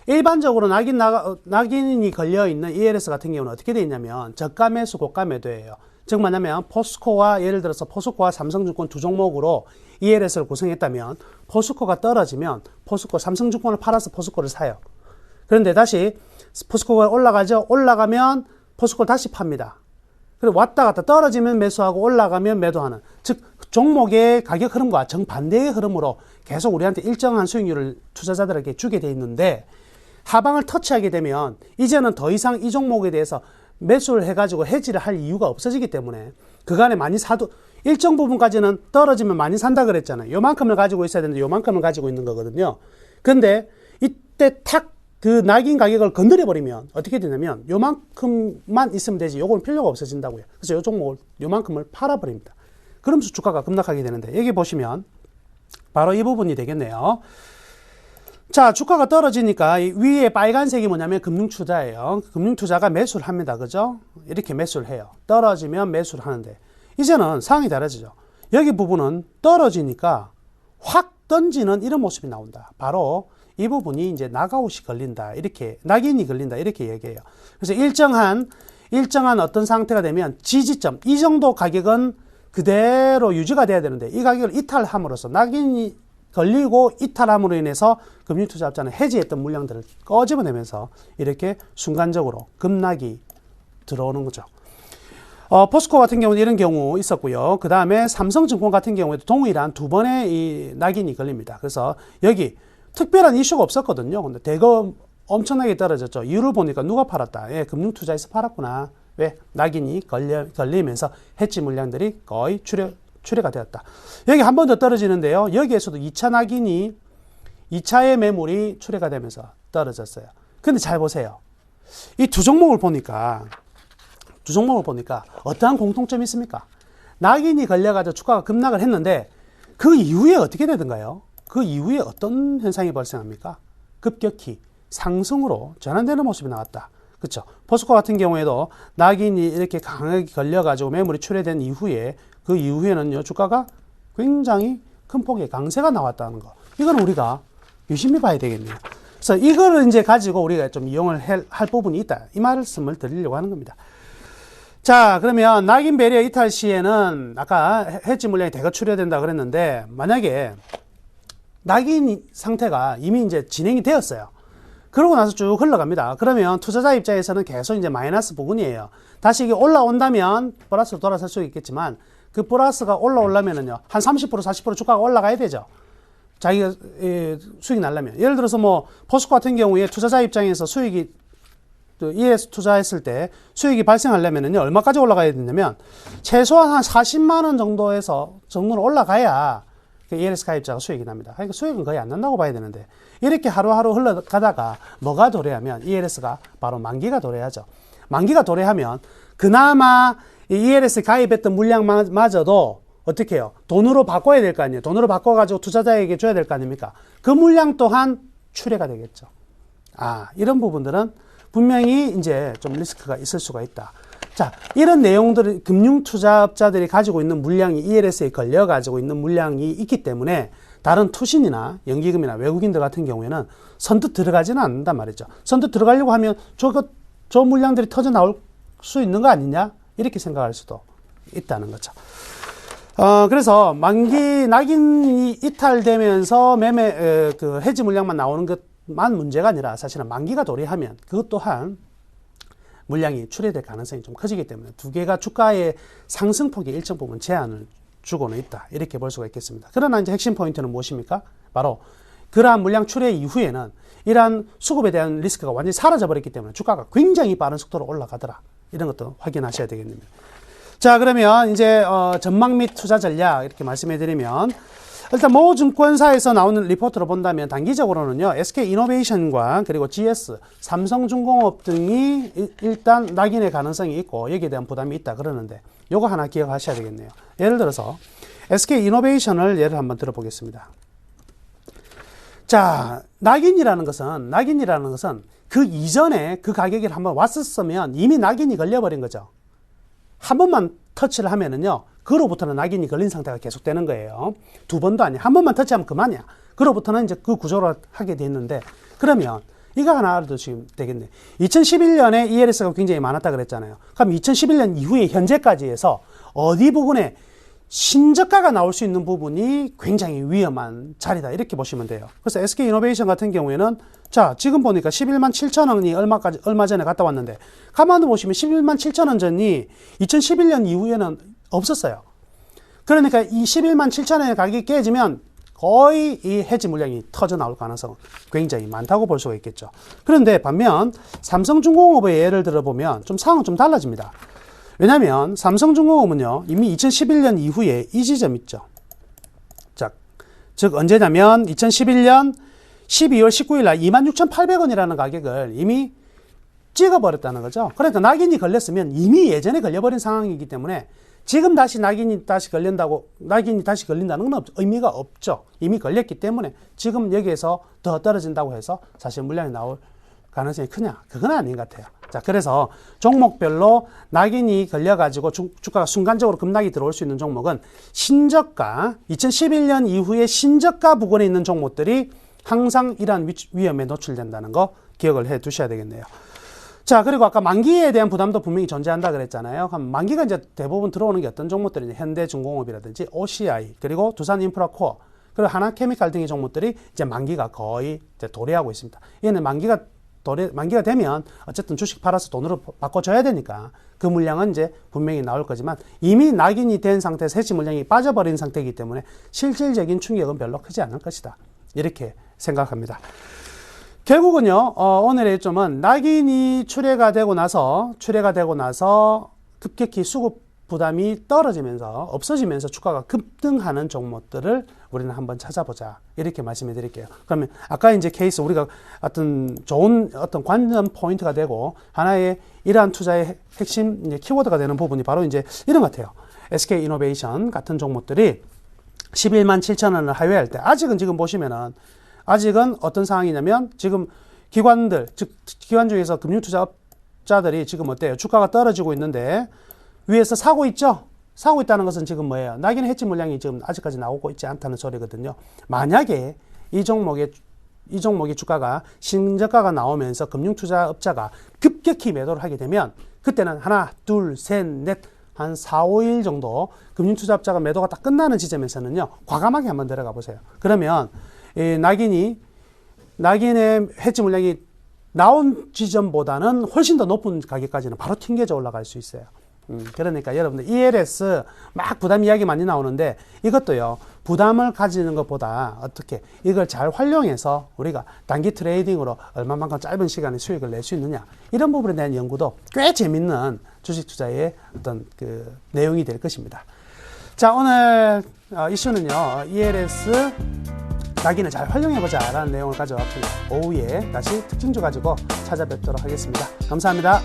일반적으로 낙인이 걸려있는 ELS 같은 경우는 어떻게 되어 있냐면, 저가 매수, 고가 매도예요. 즉, 뭐냐면, 포스코와, 예를 들어서 포스코와 삼성증권 두 종목으로 ELS를 구성했다면, 포스코가 떨어지면, 삼성증권을 팔아서 포스코를 사요. 그런데 다시, 포스코가 올라가죠? 올라가면, 포스코를 다시 팝니다. 그리고 왔다 갔다 떨어지면 매수하고 올라가면 매도하는, 즉 종목의 가격 흐름과 정반대의 흐름으로 계속 우리한테 일정한 수익률을 투자자들에게 주게 돼 있는데, 하방을 터치하게 되면 이제는 더 이상 이 종목에 대해서 매수를 해가지고 해지를 할 이유가 없어지기 때문에 그간에 많이 사도, 일정 부분까지는 떨어지면 많이 산다 그랬잖아요. 요만큼을 가지고 있어야 되는데 요만큼을 가지고 있는 거거든요. 근데 이때 탁 그 낙인 가격을 건드려버리면 어떻게 되냐면 요만큼만 있으면 되지 요거는 필요가 없어진다고요. 그래서 요 종목을 요만큼을 팔아버립니다. 그러면서 주가가 급락하게 되는데, 여기 보시면 바로 이 부분이 되겠네요. 자, 주가가 떨어지니까 이 위에 빨간색이 뭐냐면 금융투자예요. 금융투자가 매수를 합니다. 그죠? 이렇게 매수를 해요. 떨어지면 매수를 하는데, 이제는 상황이 달라지죠. 여기 부분은 떨어지니까 확 던지는 이런 모습이 나온다. 바로 이 부분이 이제 낙아웃이 걸린다. 이렇게, 낙인이 걸린다. 이렇게 얘기해요. 그래서 일정한 어떤 상태가 되면 지지점, 이 정도 가격은 그대로 유지가 돼야 되는데, 이 가격을 이탈함으로써, 낙인이 걸리고 이탈함으로 인해서 금융투자업자는 해지했던 물량들을 꺼집어내면서 이렇게 순간적으로 급락이 들어오는 거죠. 포스코 같은 경우는 이런 경우 있었고요. 그 다음에 삼성증권 같은 경우에도 동일한 두 번의 이 낙인이 걸립니다. 그래서 여기 특별한 이슈가 없었거든요. 근데 대거 엄청나게 떨어졌죠. 이유를 보니까 누가 팔았다. 예, 금융투자에서 팔았구나. 왜? 낙인이 걸리면서 해지 물량들이 거의 출회가 되었다. 여기 한 번 더 떨어지는데요. 여기에서도 2차 낙인이, 2차의 매물이 출회가 되면서 떨어졌어요. 근데 잘 보세요. 이 두 종목을 보니까 어떠한 공통점이 있습니까? 낙인이 걸려가지고 주가가 급락을 했는데 그 이후에 어떻게 되던가요? 그 이후에 어떤 현상이 발생합니까? 급격히 상승으로 전환되는 모습이 나왔다. 그렇죠? 포스코 같은 경우에도 낙인이 이렇게 강하게 걸려가지고 매물이 출회된 이후에, 그 이후에는요, 주가가 굉장히 큰 폭의 강세가 나왔다는 거. 이건 우리가 유심히 봐야 되겠네요. 그래서 이거를 이제 가지고 우리가 좀 이용을 할 부분이 있다. 이 말씀을 드리려고 하는 겁니다. 자, 그러면 낙인 배리어 이탈 시에는 아까 해지 물량이 대거 출회된다 그랬는데, 만약에 낙인 상태가 이미 이제 진행이 되었어요. 그러고 나서 쭉 흘러갑니다. 그러면 투자자 입장에서는 계속 이제 마이너스 부분이에요. 다시 이게 올라온다면 플러스로 돌아설 수 있겠지만, 그 플러스가 올라오려면은요, 한 30%, 40% 주가가 올라가야 되죠. 자기가 수익이 나려면. 예를 들어서 뭐, 포스코 같은 경우에 투자자 입장에서 수익이, ES 투자했을 때 수익이 발생하려면은요, 얼마까지 올라가야 되냐면, 최소한 한 40만원 정도로 올라가야 ELS 가입자가 수익이 납니다. 그러니까 수익은 거의 안 난다고 봐야 되는데, 이렇게 하루하루 흘러가다가 뭐가 도래하면 ELS가 바로 만기가 도래하죠. 만기가 도래하면 그나마 ELS 가입했던 물량마저도 어떻게 해요? 돈으로 바꿔야 될 거 아니에요. 돈으로 바꿔가지고 투자자에게 줘야 될 거 아닙니까? 그 물량 또한 출회가 되겠죠. 이런 부분들은 분명히 이제 좀 리스크가 있을 수가 있다. 자, 이런 내용들을 금융투자업자들이 가지고 있는 물량이 ELS에 걸려 가지고 있는 물량이 있기 때문에 다른 투신이나 연기금이나 외국인들 같은 경우에는 선뜻 들어가지는 않는단 말이죠. 선뜻 들어가려고 하면 저 물량들이 터져 나올 수 있는 거 아니냐? 이렇게 생각할 수도 있다는 거죠. 그래서 만기 낙인이 이탈되면서 그 해지 물량만 나오는 것만 문제가 아니라 사실은 만기가 도래하면 그것 또한 물량이 출회될 가능성이 좀 커지기 때문에 두 개가 주가의 상승폭에 일정 부분 제한을 주고는 있다. 이렇게 볼 수가 있겠습니다. 그러나 이제 핵심 포인트는 무엇입니까? 바로 그러한 물량 출회 이후에는 이러한 수급에 대한 리스크가 완전히 사라져버렸기 때문에 주가가 굉장히 빠른 속도로 올라가더라. 이런 것도 확인하셔야 되겠습니다. 자, 그러면 이제 전망 및 투자 전략 이렇게 말씀해 드리면 일단 모 증권사에서 나오는 리포트로 본다면 단기적으로는요, SK이노베이션과 그리고 GS, 삼성중공업 등이 일단 낙인의 가능성이 있고 여기에 대한 부담이 있다 그러는데 요거 하나 기억하셔야 되겠네요. 예를 들어서 SK이노베이션을 예를 한번 들어보겠습니다. 자, 낙인이라는 것은 그 이전에 그 가격이 한번 왔었으면 이미 낙인이 걸려버린 거죠. 한 번만 터치를 하면은요, 그로부터는 낙인이 걸린 상태가 계속되는 거예요. 두 번도 아니야. 한 번만 터치하면 그만이야. 그로부터는 이제 그 구조를 하게 돼 있는데, 그러면 이거 하나 알아두시면 되겠네. 2011년에 ELS가 굉장히 많았다 그랬잖아요. 그럼 2011년 이후에 현재까지 해서 어디 부분에 신저가가 나올 수 있는 부분이 굉장히 위험한 자리다. 이렇게 보시면 돼요. 그래서 SK이노베이션 같은 경우에는 자, 지금 보니까 11만 7천 원이 얼마 전에 갔다 왔는데 가만히 보시면 11만 7천 원 전이 2011년 이후에는 없었어요. 그러니까 이 11만 7천 원의 가격이 깨지면 거의 이 해지 물량이 터져 나올 가능성은 굉장히 많다고 볼 수가 있겠죠. 그런데 반면 삼성중공업의 예를 들어보면 좀 상황은 좀 달라집니다. 왜냐하면 삼성중공업은요, 이미 2011년 이후에 이 지점 있죠. 자, 즉 언제냐면 2011년 12월 19일 날 26,800원이라는 가격을 이미 찍어버렸다는 거죠. 그러니까 낙인이 걸렸으면 이미 예전에 걸려버린 상황이기 때문에 지금 다시 낙인이 다시 걸린다는 건 의미가 없죠. 이미 걸렸기 때문에 지금 여기에서 더 떨어진다고 해서 사실 물량이 나올 가능성이 크냐? 그건 아닌 것 같아요. 자, 그래서 종목별로 낙인이 걸려가지고 주가가 순간적으로 급락이 들어올 수 있는 종목은 신저가, 2011년 이후에 신저가 부근에 있는 종목들이 항상 이러한 위험에 노출된다는 거 기억을 해 두셔야 되겠네요. 자, 그리고 아까 만기에 대한 부담도 분명히 존재한다 그랬잖아요. 그럼 만기가 이제 대부분 들어오는 게 어떤 종목들이냐? 현대중공업이라든지 OCI, 그리고 두산인프라코어, 그리고 하나케미칼 등의 종목들이 이제 만기가 거의 이제 도래하고 있습니다. 얘는 만기가 되면 어쨌든 주식 팔아서 돈으로 바꿔줘야 되니까 그 물량은 이제 분명히 나올 거지만 이미 낙인이 된 상태에서 해지 물량이 빠져버린 상태이기 때문에 실질적인 충격은 별로 크지 않을 것이다. 이렇게 생각합니다. 결국은요, 오늘의 일점은 낙인이 출회가 되고 나서 급격히 수급 부담이 떨어지면서 없어지면서 주가가 급등하는 종목들을 우리는 한번 찾아보자. 이렇게 말씀해 드릴게요. 그러면 아까 이제 케이스 우리가 좋은 관전 포인트가 되고 하나의 이러한 투자의 핵심 이제 키워드가 되는 부분이 바로 이제 이런 것 같아요. SK이노베이션 같은 종목들이 11만 7천 원을 하회할 때 아직은 지금 보시면은 아직은 어떤 상황이냐면 지금 기관들, 즉 기관 중에서 금융투자업자들이 지금 어때요? 주가가 떨어지고 있는데 위에서 사고 있죠? 사고 있다는 것은 지금 뭐예요? 낙인 해지 물량이 지금 아직까지 나오고 있지 않다는 소리거든요. 만약에 이 종목의 주가가 신저가가 나오면서 금융투자업자가 급격히 매도를 하게 되면 그때는 하나, 둘, 셋, 넷, 한 4, 5일 정도 금융투자업자가 매도가 딱 끝나는 지점에서는요, 과감하게 한번 들어가 보세요. 그러면 이 낙인의 해지 물량이 나온 지점보다는 훨씬 더 높은 가격까지는 바로 튕겨져 올라갈 수 있어요. 그러니까 여러분들 ELS 막 부담 이야기 많이 나오는데 이것도요, 부담을 가지는 것보다 어떻게 이걸 잘 활용해서 우리가 단기 트레이딩으로 얼마만큼 짧은 시간에 수익을 낼 수 있느냐, 이런 부분에 대한 연구도 꽤 재밌는 주식 투자의 어떤 그 내용이 될 것입니다. 자, 오늘 이슈는요, ELS 낙인을 잘 활용해보자 라는 내용을 가져왔고요. 오후에 다시 특징주 가지고 찾아뵙도록 하겠습니다. 감사합니다.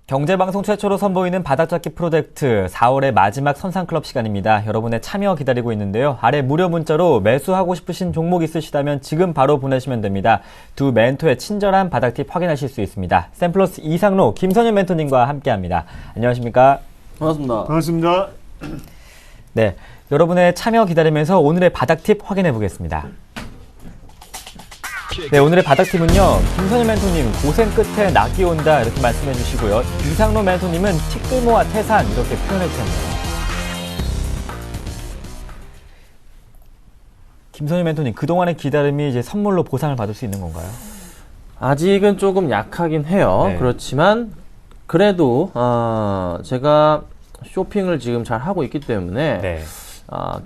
경제방송 최초로 선보이는 바닥잡기 프로젝트 4월의 마지막 선상클럽 시간입니다. 여러분의 참여 기다리고 있는데요. 아래 무료 문자로 매수하고 싶으신 종목 있으시다면 지금 바로 보내시면 됩니다. 두 멘토의 친절한 바닥팁 확인하실 수 있습니다. 샘플러스 이상로 김선현 멘토님과 함께합니다. 안녕하십니까? 반갑습니다. 반갑습니다. 네, 여러분의 참여 기다리면서 오늘의 바닥팁 확인해 보겠습니다. 네, 오늘의 바닥팁은요, 김선희 멘토님 고생 끝에 낙이 온다 이렇게 말씀해 주시고요. 이상로 멘토님은 티끌모아 태산 이렇게 표현해 주셨네요. 김선희 멘토님, 그동안의 기다림이 이제 선물로 보상을 받을 수 있는 건가요? 아직은 조금 약하긴 해요. 네. 그렇지만 그래도 제가 쇼핑을 지금 잘 하고 있기 때문에 네.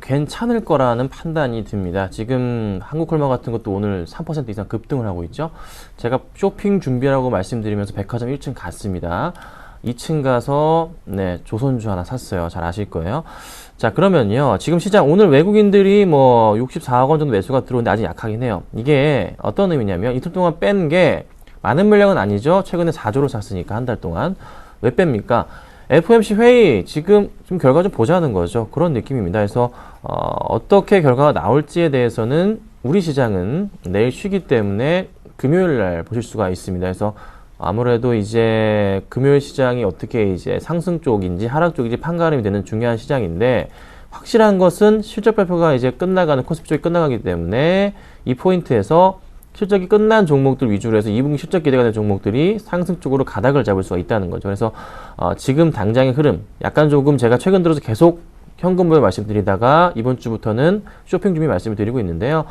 괜찮을 거라는 판단이 듭니다. 지금 한국콜마 같은 것도 오늘 3% 이상 급등을 하고 있죠. 제가 쇼핑 준비라고 말씀드리면서 백화점 1층 갔습니다. 2층 가서 조선주 하나 샀어요. 잘 아실 거예요. 자, 그러면요. 지금 시장 오늘 외국인들이 뭐 64억 원 정도 매수가 들어오는데 아직 약하긴 해요. 이게 어떤 의미냐면 이틀 동안 뺀 게 많은 물량은 아니죠. 최근에 4조를 샀으니까 한 달 동안. 왜 뺍니까? FOMC 회의 지금 좀 결과 좀 보자는 거죠. 그런 느낌입니다. 그래서 어떻게 결과가 나올지에 대해서는 우리 시장은 내일 쉬기 때문에 금요일 날 보실 수가 있습니다. 그래서 아무래도 이제 금요일 시장이 어떻게 이제 상승 쪽인지 하락 쪽인지 판가름이 되는 중요한 시장인데 확실한 것은 실적 발표가 이제 끝나가는 코스피 쪽이 끝나가기 때문에 이 포인트에서 실적이 끝난 종목들 위주로 해서 2분기 실적 기대가 되는 종목들이 상승 쪽으로 가닥을 잡을 수가 있다는 거죠. 그래서 지금 당장의 흐름, 약간 조금 제가 최근 들어서 계속 현금 보유 말씀드리다가 이번 주부터는 쇼핑 준비 말씀을 드리고 있는데요.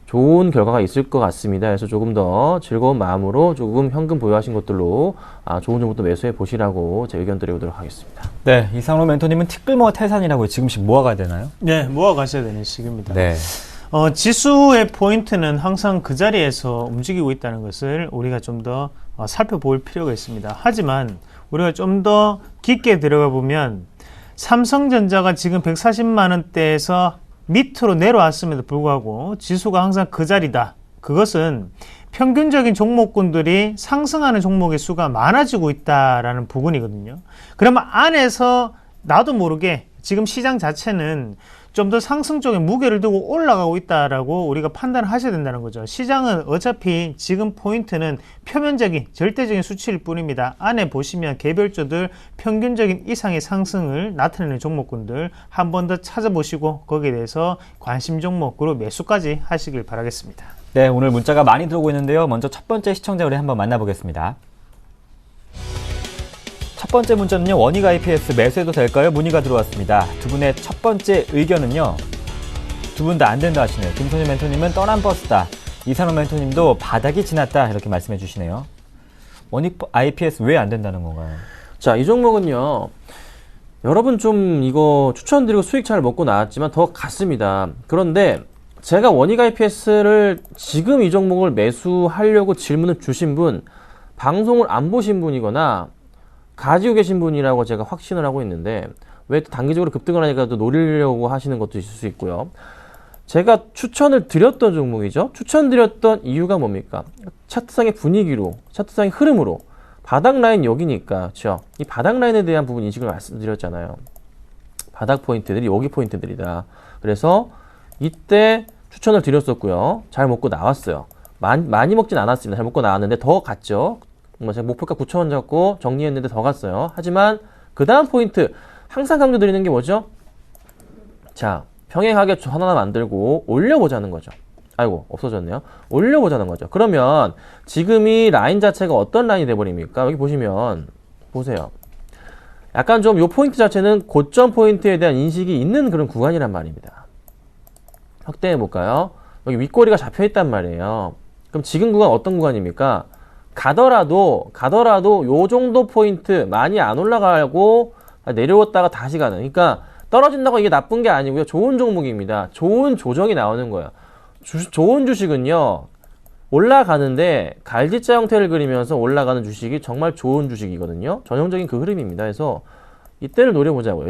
좋은 결과가 있을 것 같습니다. 그래서 조금 더 즐거운 마음으로 조금 현금 보유하신 것들로 좋은 종목도 매수해 보시라고 제 의견 드려보도록 하겠습니다. 네, 이상로 멘토님은 티끌모아 태산이라고 지금씩 모아가야 되나요? 네, 모아가셔야 되는 시기입니다. 네. 지수의 포인트는 항상 그 자리에서 움직이고 있다는 것을 우리가 좀 더 살펴볼 필요가 있습니다. 하지만 우리가 좀 더 깊게 들어가 보면 삼성전자가 지금 140만 원대에서 밑으로 내려왔음에도 불구하고 지수가 항상 그 자리다. 그것은 평균적인 종목군들이 상승하는 종목의 수가 많아지고 있다라는 부분이거든요. 그러면 안에서 나도 모르게 지금 시장 자체는 좀 더 상승 쪽에 무게를 두고 올라가고 있다라고 우리가 판단을 하셔야 된다는 거죠. 시장은 어차피 지금 포인트는 표면적인 절대적인 수치일 뿐입니다. 안에 보시면 개별주들 평균적인 이상의 상승을 나타내는 종목군들 한 번 더 찾아보시고 거기에 대해서 관심 종목으로 매수까지 하시길 바라겠습니다. 네, 오늘 문자가 많이 들어오고 있는데요. 먼저 첫 번째 시청자 우리 한번 만나보겠습니다. 첫 번째 문자는요, 원익 IPS 매수해도 될까요? 문의가 들어왔습니다. 두 분의 첫 번째 의견은요, 두 분 다 안 된다 하시네요. 김선희 멘토님은 떠난 버스다. 이상로 멘토님도 바닥이 지났다. 이렇게 말씀해 주시네요. 원익 IPS 왜 안 된다는 건가요? 자, 이 종목은요, 여러분 좀 이거 추천드리고 수익 잘 먹고 나왔지만 더 갔습니다. 그런데 제가 원익 IPS를 지금 이 종목을 매수하려고 질문을 주신 분, 방송을 안 보신 분이거나 가지고 계신 분이라고 제가 확신을 하고 있는데 왜 단기적으로 급등을 하니까 또 노리려고 하시는 것도 있을 수 있고요. 제가 추천을 드렸던 종목이죠. 추천드렸던 이유가 뭡니까? 차트상의 분위기로, 차트상의 흐름으로 바닥 라인 여기니까, 그렇죠? 이 바닥 라인에 대한 부분 인식을 말씀드렸잖아요. 바닥 포인트들이 여기 포인트들이다. 그래서 이때 추천을 드렸었고요. 잘 먹고 나왔어요. 많이 먹진 않았습니다. 잘 먹고 나왔는데 더 갔죠. 제가 목표가 9,000원 잡고 정리했는데 더 갔어요. 하지만 그 다음 포인트 항상 강조드리는 게 뭐죠? 자, 평행하게 하나 만들고 올려보자는 거죠. 아이고, 없어졌네요. 올려보자는 거죠. 그러면 지금 이 라인 자체가 어떤 라인이 돼버립니까? 여기 보시면 보세요. 약간 좀 요 포인트 자체는 고점 포인트에 대한 인식이 있는 그런 구간이란 말입니다. 확대해 볼까요? 여기 윗꼬리가 잡혀있단 말이에요. 그럼 지금 구간 어떤 구간입니까? 가더라도 요 정도 포인트 많이 안 올라가고 내려왔다가 다시 가는, 그러니까 떨어진다고 이게 나쁜 게 아니고요. 좋은 종목입니다. 좋은 조정이 나오는 거예요. 좋은 주식은요, 올라가는데 갈지자 형태를 그리면서 올라가는 주식이 정말 좋은 주식이거든요. 전형적인 그 흐름입니다. 그래서 이때를 노려보자고요.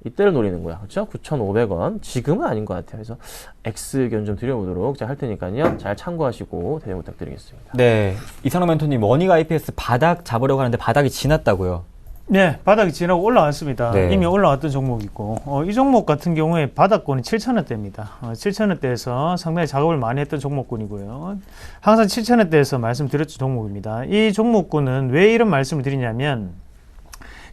이때를 노리는 거야. 그렇죠? 9,500원. 지금은 아닌 것 같아요. 그래서 X 의견 좀 드려보도록 제가 할 테니까요. 잘 참고하시고 대응 부탁드리겠습니다. 네, 이상로 멘토님, 원익 IPS 바닥 잡으려고 하는데 바닥이 지났다고요. 네, 바닥이 지나고 올라왔습니다. 네. 이미 올라왔던 종목이고, 이 종목 같은 경우에 바닥권이 7,000원대입니다. 7,000원대에서 상당히 작업을 많이 했던 종목군이고요. 항상 7,000원대에서 말씀드렸던 종목입니다. 이 종목군은 왜 이런 말씀을 드리냐면,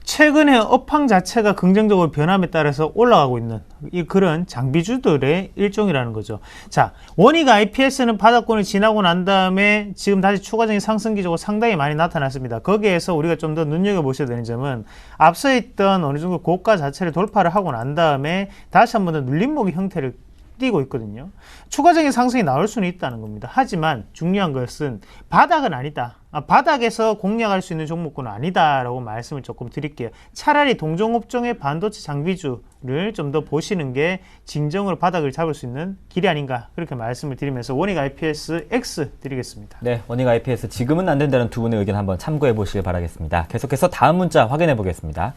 최근에 업황 자체가 긍정적으로 변함에 따라서 올라가고 있는 그런 장비주들의 일종이라는 거죠. 자, 원익 IPS는 바닥권을 지나고 난 다음에 지금 다시 추가적인 상승 기조가 상당히 많이 나타났습니다. 거기에서 우리가 좀 더 눈여겨보셔야 되는 점은 앞서 있던 어느 정도 고가 자체를 돌파를 하고 난 다음에 다시 한 번 더 눌림목의 형태를 띄고 있거든요. 추가적인 상승이 나올 수는 있다는 겁니다. 하지만 중요한 것은 바닥은 아니다. 바닥에서 공략할 수 있는 종목군은 아니다라고 말씀을 조금 드릴게요. 차라리 동종업종의 반도체 장비주를 좀 더 보시는 게 진정으로 바닥을 잡을 수 있는 길이 아닌가 그렇게 말씀을 드리면서 원익 IPS X 드리겠습니다. 네, 원익 IPS 지금은 안 된다는 두 분의 의견 한번 참고해 보시길 바라겠습니다. 계속해서 다음 문자 확인해 보겠습니다.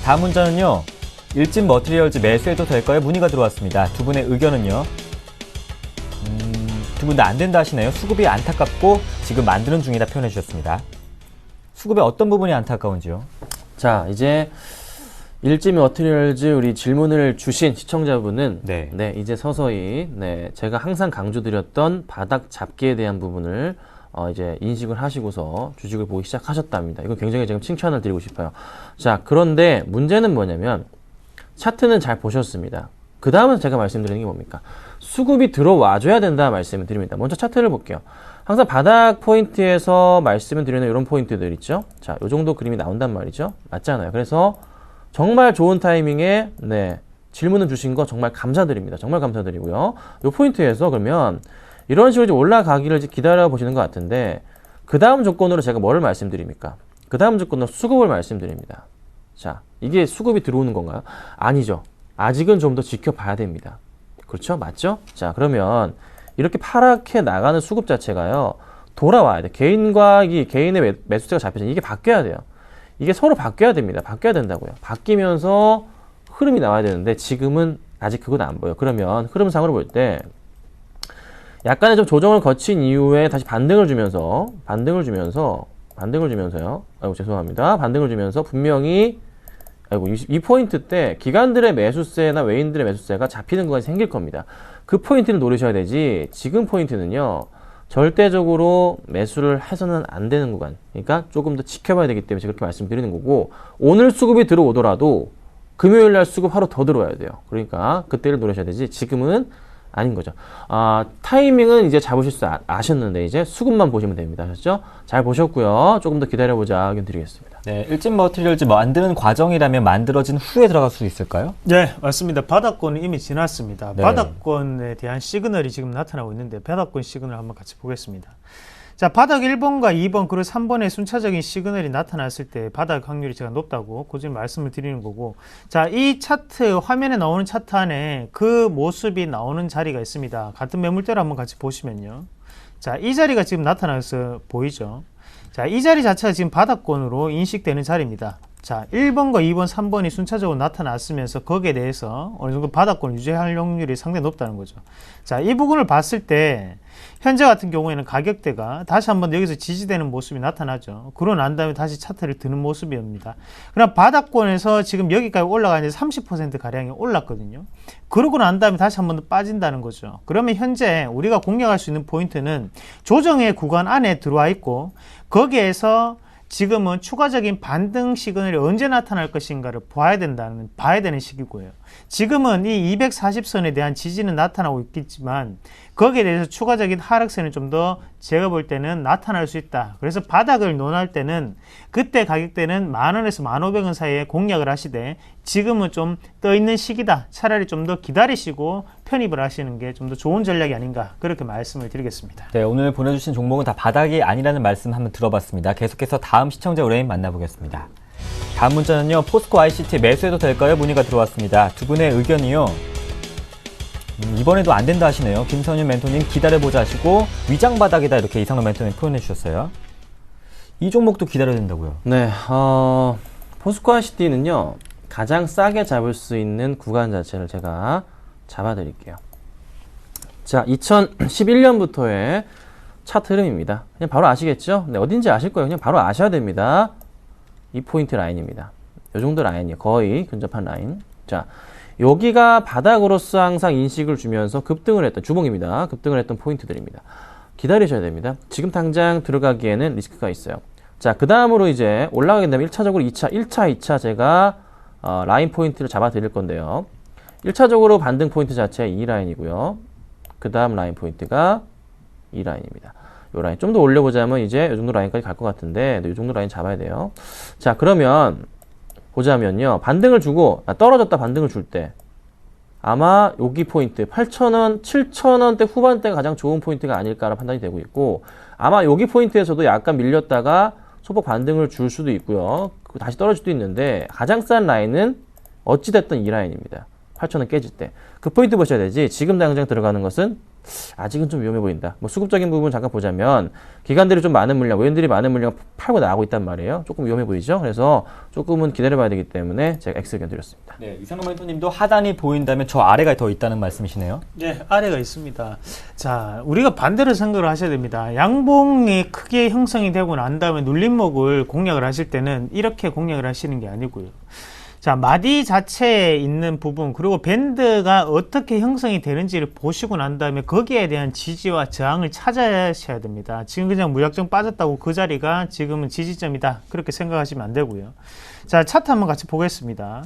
다음 문자는요. 일진 머티리얼즈 매수해도 될까요? 문의가 들어왔습니다. 두 분의 의견은요. 두 분 다 안 된다 하시네요. 수급이 안타깝고 지금 만드는 중이다 표현해 주셨습니다. 수급의 어떤 부분이 안타까운지요? 자, 이제 일진 머티리얼즈 우리 질문을 주신 시청자분은 네, 이제 서서히 제가 항상 강조드렸던 바닥 잡기에 대한 부분을 이제 인식을 하시고서 주식을 보기 시작하셨답니다. 이거 굉장히 지금 칭찬을 드리고 싶어요. 자, 그런데 문제는 뭐냐면 차트는 잘 보셨습니다. 그 다음에 제가 말씀드리는 게 뭡니까? 수급이 들어와줘야 된다 말씀을 드립니다. 먼저 차트를 볼게요. 항상 바닥 포인트에서 말씀을 드리는 이런 포인트들 있죠? 자, 요 정도 그림이 나온단 말이죠? 맞잖아요. 그래서 정말 좋은 타이밍에 질문을 주신 거 정말 감사드립니다. 정말 감사드리고요. 요 포인트에서 그러면 이런 식으로 올라가기를 기다려 보시는 것 같은데 그 다음 조건으로 제가 뭐를 말씀드립니까? 그 다음 조건으로 수급을 말씀드립니다. 자, 이게 수급이 들어오는 건가요? 아니죠. 아직은 좀 더 지켜봐야 됩니다. 그렇죠? 맞죠? 자, 그러면 이렇게 파랗게 나가는 수급 자체가요. 돌아와야 돼. 개인과 개인의 매수세가 잡혀지면 이게 바뀌어야 돼요. 이게 서로 바뀌어야 됩니다. 바뀌어야 된다고요. 바뀌면서 흐름이 나와야 되는데 지금은 아직 그건 안 보여. 그러면 흐름상으로 볼 때 약간의 좀 조정을 거친 이후에 다시 반등을 주면서요. 아이고, 죄송합니다. 반등을 주면서 분명히 이 포인트 때 기관들의 매수세나 외인들의 매수세가 잡히는 구간이 생길 겁니다. 그 포인트를 노리셔야 되지 지금 포인트는요. 절대적으로 매수를 해서는 안 되는 구간. 그러니까 조금 더 지켜봐야 되기 때문에 제가 그렇게 말씀드리는 거고 오늘 수급이 들어오더라도 금요일 날 수급 하루 더 들어와야 돼요. 그러니까 그때를 노리셔야 되지 지금은 아닌 거죠. 타이밍은 이제 잡으실 수 아셨는데 이제 수급만 보시면 됩니다. 아셨죠? 잘 보셨고요. 조금 더 기다려보자 의견 드리겠습니다. 네, 일진 머티리얼즈 만드는 과정이라면 만들어진 후에 들어갈 수 있을까요? 네, 맞습니다. 바닥권은 이미 지났습니다. 네. 바닥권에 대한 시그널이 지금 나타나고 있는데 바닥권 시그널 한번 같이 보겠습니다. 자, 바닥 1번과 2번 그리고 3번의 순차적인 시그널이 나타났을 때 바닥 확률이 제가 높다고 고지금 말씀을 드리는 거고, 자, 이 차트 화면에 나오는 차트 안에 그 모습이 나오는 자리가 있습니다. 같은 매물대로 한번 같이 보시면요. 자, 이 자리가 지금 나타나서 보이죠. 자, 이 자리 자체가 지금 바닥권으로 인식되는 자리입니다. 자, 1번과 2번, 3번이 순차적으로 나타났으면서 거기에 대해서 어느 정도 바닥권을 유지할 확률이 상당히 높다는 거죠. 자, 이 부분을 봤을 때 현재 같은 경우에는 가격대가 다시 한번 여기서 지지되는 모습이 나타나죠. 그러고 난 다음에 다시 차트를 드는 모습입니다. 그럼 바닥권에서 지금 여기까지 올라가는 30%가량이 올랐거든요. 그러고 난 다음에 다시 한번 더 빠진다는 거죠. 그러면 현재 우리가 공략할 수 있는 포인트는 조정의 구간 안에 들어와 있고 거기에서 지금은 추가적인 반등 시그널이 언제 나타날 것인가를 봐야 되는 시기고요. 지금은 이 240선에 대한 지지는 나타나고 있겠지만 거기에 대해서 추가적인 하락세는 좀 더 제가 볼 때는 나타날 수 있다. 그래서 바닥을 논할 때는 그때 가격대는 10,000원에서 15,000원 사이에 공략을 하시되 지금은 좀 떠있는 시기다. 차라리 좀 더 기다리시고 편입을 하시는 게 좀 더 좋은 전략이 아닌가 그렇게 말씀을 드리겠습니다. 네, 오늘 보내주신 종목은 다 바닥이 아니라는 말씀 한번 들어봤습니다. 계속해서 다음 시청자 의뢰인 만나보겠습니다. 다음 문자는요. 포스코 ICT 매수해도 될까요? 문의가 들어왔습니다. 두 분의 의견이요. 이번에도 안 된다 하시네요. 김선윤 멘토님 기다려보자 하시고 위장바닥이다 이렇게 이상로 멘토님 표현해 주셨어요. 이 종목도 기다려야 된다고요? 네, 포스코 ICT는요. 가장 싸게 잡을 수 있는 구간 자체를 제가 잡아드릴게요. 자, 2011년부터의 차트 흐름입니다. 그냥 바로 아시겠죠? 네, 어딘지 아실 거예요. 그냥 바로 아셔야 됩니다. 이 포인트 라인입니다. 이 정도 라인이에요. 거의 근접한 라인. 자, 여기가 바닥으로서 항상 인식을 주면서 급등을 했던, 주봉입니다. 급등을 했던 포인트들입니다. 기다리셔야 됩니다. 지금 당장 들어가기에는 리스크가 있어요. 자, 그 다음으로 이제 올라가게 되면 1차적으로 2차 제가 라인 포인트를 잡아 드릴 건데요. 1차적으로 반등 포인트 자체가 이 라인이고요. 그 다음 라인 포인트가 이 라인입니다. 이 라인 좀 더 올려보자면 이제 이 정도 라인까지 갈 것 같은데 이 정도 라인 잡아야 돼요. 자, 그러면 보자면요. 반등을 주고 떨어졌다 반등을 줄 때 아마 여기 포인트 8,000원, 7,000원대 후반대가 가장 좋은 포인트가 아닐까라는 판단이 되고 있고 아마 여기 포인트에서도 약간 밀렸다가 소폭 반등을 줄 수도 있고요. 다시 떨어질 수도 있는데 가장 싼 라인은 어찌됐든 이 라인입니다. 8,000원 깨질 때. 그 포인트 보셔야 되지 지금 당장 들어가는 것은 아직은 좀 위험해 보인다. 뭐 수급적인 부분 잠깐 보자면 기관들이 좀 많은 물량, 외인들이 많은 물량 팔고 나가고 있단 말이에요. 조금 위험해 보이죠? 그래서 조금은 기다려봐야 되기 때문에 제가 X 의견 드렸습니다. 네, 이상호 멘토님도 하단이 보인다면 저 아래가 더 있다는 말씀이시네요. 네, 아래가 있습니다. 자, 우리가 반대로 생각을 하셔야 됩니다. 양봉이 크게 형성이 되고 난 다음에 눌림목을 공략을 하실 때는 이렇게 공략을 하시는 게 아니고요. 자, 마디 자체에 있는 부분 그리고 밴드가 어떻게 형성이 되는지를 보시고 난 다음에 거기에 대한 지지와 저항을 찾아셔야 됩니다. 지금 그냥 무작정 빠졌다고 그 자리가 지금은 지지점이다 그렇게 생각하시면 안 되고요. 자, 차트 한번 같이 보겠습니다.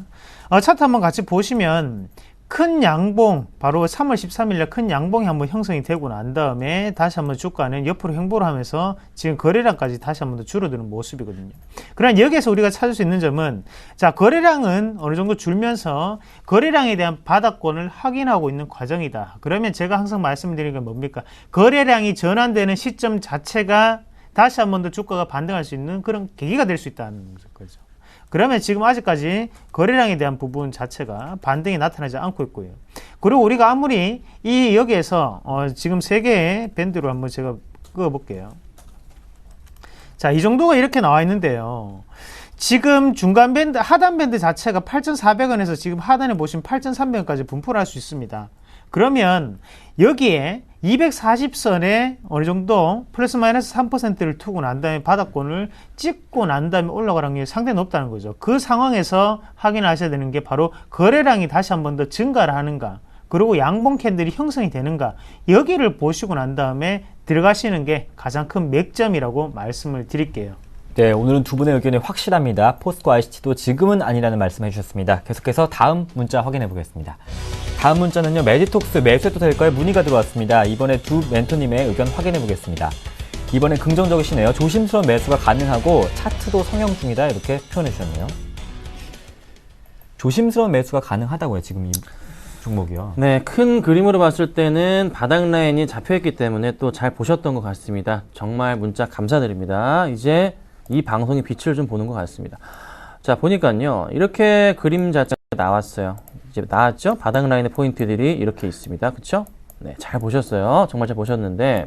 차트 한번 같이 보시면 큰 양봉, 바로 3월 13일에 큰 양봉이 한번 형성이 되고 난 다음에 다시 한번 주가는 옆으로 횡보를 하면서 지금 거래량까지 다시 한번 더 줄어드는 모습이거든요. 그러나 여기에서 우리가 찾을 수 있는 점은 자, 거래량은 어느 정도 줄면서 거래량에 대한 바닥권을 확인하고 있는 과정이다. 그러면 제가 항상 말씀드리는 건 뭡니까? 거래량이 전환되는 시점 자체가 다시 한번 더 주가가 반등할 수 있는 그런 계기가 될 수 있다는 거죠. 그러면 지금 아직까지 거래량에 대한 부분 자체가 반등이 나타나지 않고 있고요. 그리고 우리가 아무리 이 여기에서 지금 3개의 밴드로 한번 제가 끄어볼게요. 자, 이 정도가 이렇게 나와 있는데요. 지금 중간 밴드, 하단 밴드 자체가 8,400원에서 지금 하단에 보시면 8,300원까지 분포를 할 수 있습니다. 그러면 여기에 240선에 어느 정도 플러스 마이너스 3%를 투고 난 다음에 바닥권을 찍고 난 다음에 올라갈 확률이 상당히 높다는 거죠. 그 상황에서 확인하셔야 되는 게 바로 거래량이 다시 한 번 더 증가를 하는가, 그리고 양봉 캔들이 형성이 되는가, 여기를 보시고 난 다음에 들어가시는 게 가장 큰 맥점이라고 말씀을 드릴게요. 네, 오늘은 두 분의 의견이 확실합니다. 포스코 ICT도 지금은 아니라는 말씀해 주셨습니다. 계속해서 다음 문자 확인해 보겠습니다. 다음 문자는요, 메디톡스 매수해도 될까요? 문의가 들어왔습니다. 이번에 두 멘토님의 의견 확인해 보겠습니다. 이번엔 긍정적이시네요. 조심스러운 매수가 가능하고 차트도 성형 중이다 이렇게 표현해 주셨네요. 조심스러운 매수가 가능하다고요, 지금 이 종목이요. 네, 큰 그림으로 봤을 때는 바닥 라인이 잡혀있기 때문에 또 잘 보셨던 것 같습니다. 정말 문자 감사드립니다. 이제 이 방송의 빛을 좀 보는 것 같습니다. 자, 보니까요, 이렇게 그림 자체가 나왔어요. 이제 나왔죠? 바닥 라인의 포인트들이 이렇게 있습니다. 그쵸? 네, 잘 보셨어요. 정말 잘 보셨는데,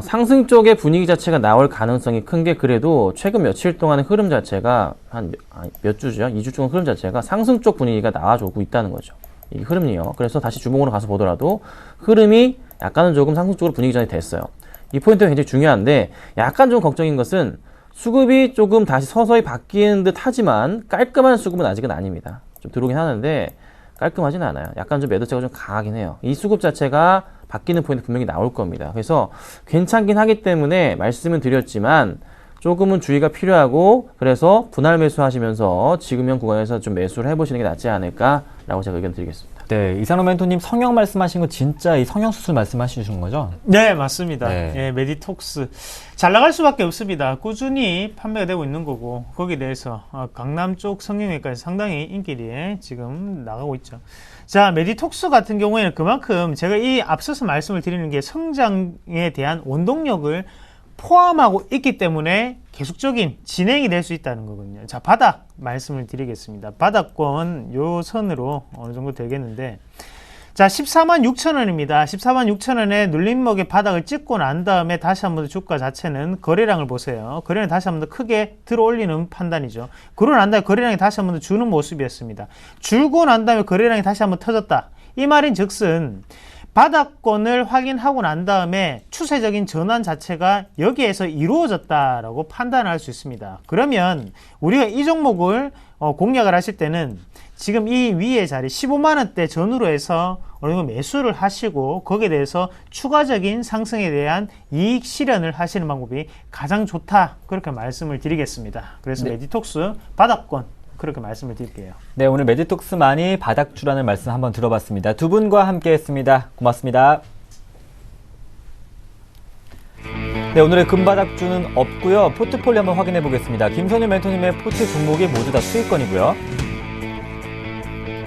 상승 쪽의 분위기 자체가 나올 가능성이 큰 게 그래도 최근 며칠 동안의 흐름 자체가 한 몇 주죠? 2주 동안 흐름 자체가 상승 쪽 분위기가 나와주고 있다는 거죠. 이 흐름이요. 그래서 다시 주봉으로 가서 보더라도 흐름이 약간은 조금 상승 쪽으로 분위기 전이 됐어요. 이 포인트가 굉장히 중요한데 약간 좀 걱정인 것은 수급이 조금 다시 서서히 바뀌는 듯 하지만 깔끔한 수급은 아직은 아닙니다. 좀 들어오긴 하는데 깔끔하진 않아요. 약간 좀 매도세가 좀 강하긴 해요. 이 수급 자체가 바뀌는 포인트 분명히 나올 겁니다. 그래서 괜찮긴 하기 때문에 말씀은 드렸지만 조금은 주의가 필요하고, 그래서 분할 매수하시면서 지금형 구간에서 좀 매수를 해보시는 게 낫지 않을까라고 제가 의견 드리겠습니다. 네, 이상호 멘토님 성형 말씀하신 거 진짜 이 성형 수술 말씀하시는 거죠? 네, 맞습니다. 네. 예, 메디톡스 잘 나갈 수밖에 없습니다. 꾸준히 판매가 되고 있는 거고, 거기에 대해서 강남 쪽 성형외과에서 상당히 인기리에 지금 나가고 있죠. 자, 메디톡스 같은 경우에는 그만큼 제가 이 앞서서 말씀을 드리는 게 성장에 대한 원동력을 포함하고 있기 때문에 계속적인 진행이 될 수 있다는 거거든요. 자, 바닥 말씀을 드리겠습니다. 바닥권 요 선으로 어느 정도 되겠는데, 자, 146,000원입니다. 146,000원에 눌림목의 바닥을 찍고 난 다음에 다시 한번 더 주가 자체는 거래량을 보세요. 거래량 다시 한번 더 크게 들어올리는 판단이죠. 그러고 난 다음에 거래량이 다시 한번 더 주는 모습이었습니다. 줄고 난 다음에 거래량이 다시 한번 터졌다. 이 말인 즉슨 바닥권을 확인하고 난 다음에 추세적인 전환 자체가 여기에서 이루어졌다라고 판단할 수 있습니다. 그러면 우리가 이 종목을 공략을 하실 때는 지금 이 위에 자리 15만원대 전후로 해서 어느 정도 매수를 하시고 거기에 대해서 추가적인 상승에 대한 이익 실현을 하시는 방법이 가장 좋다, 그렇게 말씀을 드리겠습니다. 그래서 네. 메디톡스 바닥권 그렇게 말씀을 드릴게요. 네, 오늘 메디톡스만이 바닥주라는 말씀 한번 들어봤습니다. 두 분과 함께 했습니다. 고맙습니다. 네, 오늘의 금바닥주는 없고요. 포트폴리오 한번 확인해 보겠습니다. 김선일 멘토님의 포트 종목이 모두 다 수익권이고요.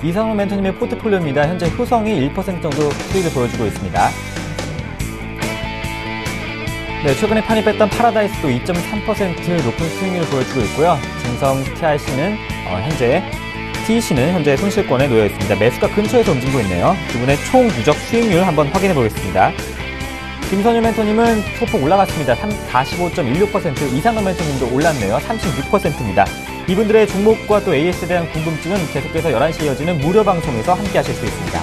이상훈 멘토님의 포트폴리오입니다. 현재 효성이 1% 정도 수익을 보여주고 있습니다. 네, 최근에 판이 뺐던 파라다이스도 2.3% 높은 수익률을 보여주고 있고요. 진성 TIC는 현재 TEC는 현재 손실권에 놓여 있습니다. 매수가 근처에서 움직이고 있네요. 두 분의 총 누적 수익률 한번 확인해 보겠습니다. 김선일 멘토님은 소폭 올라갔습니다. 45.16%, 이상훈 멘토님도 올랐네요. 36%입니다. 이분들의 종목과 또 AS에 대한 궁금증은 계속해서 11시에 이어지는 무료 방송에서 함께 하실 수 있습니다.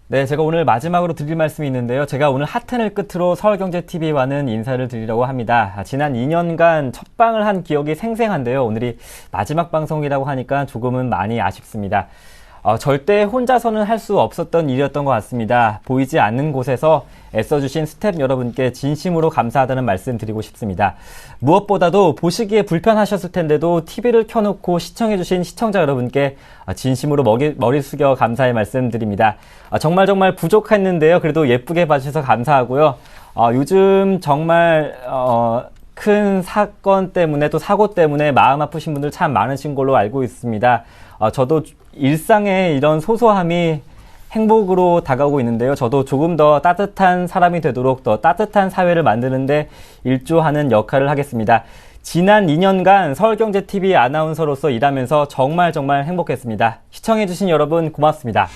네, 제가 오늘 마지막으로 드릴 말씀이 있는데요. 제가 오늘 핫텐을 끝으로 서울경제TV와는 인사를 드리려고 합니다. 지난 2년간 첫방을 한 기억이 생생한데요. 오늘이 마지막 방송이라고 하니까 조금은 많이 아쉽습니다. 절대 혼자서는 할 수 없었던 일이었던 것 같습니다. 보이지 않는 곳에서 애써주신 스태프 여러분께 진심으로 감사하다는 말씀 드리고 싶습니다. 무엇보다도 보시기에 불편하셨을 텐데도 TV를 켜놓고 시청해주신 시청자 여러분께 진심으로 머리 숙여 감사의 말씀 드립니다. 정말 부족했는데요. 그래도 예쁘게 봐주셔서 감사하고요. 요즘 정말 큰 사건 때문에 또 사고 때문에 마음 아프신 분들 참 많으신 걸로 알고 있습니다. 저도 일상의 이런 소소함이 행복으로 다가오고 있는데요. 저도 조금 더 따뜻한 사람이 되도록 더 따뜻한 사회를 만드는데 일조하는 역할을 하겠습니다. 지난 2년간 서울경제TV 아나운서로서 일하면서 정말 행복했습니다. 시청해주신 여러분 고맙습니다.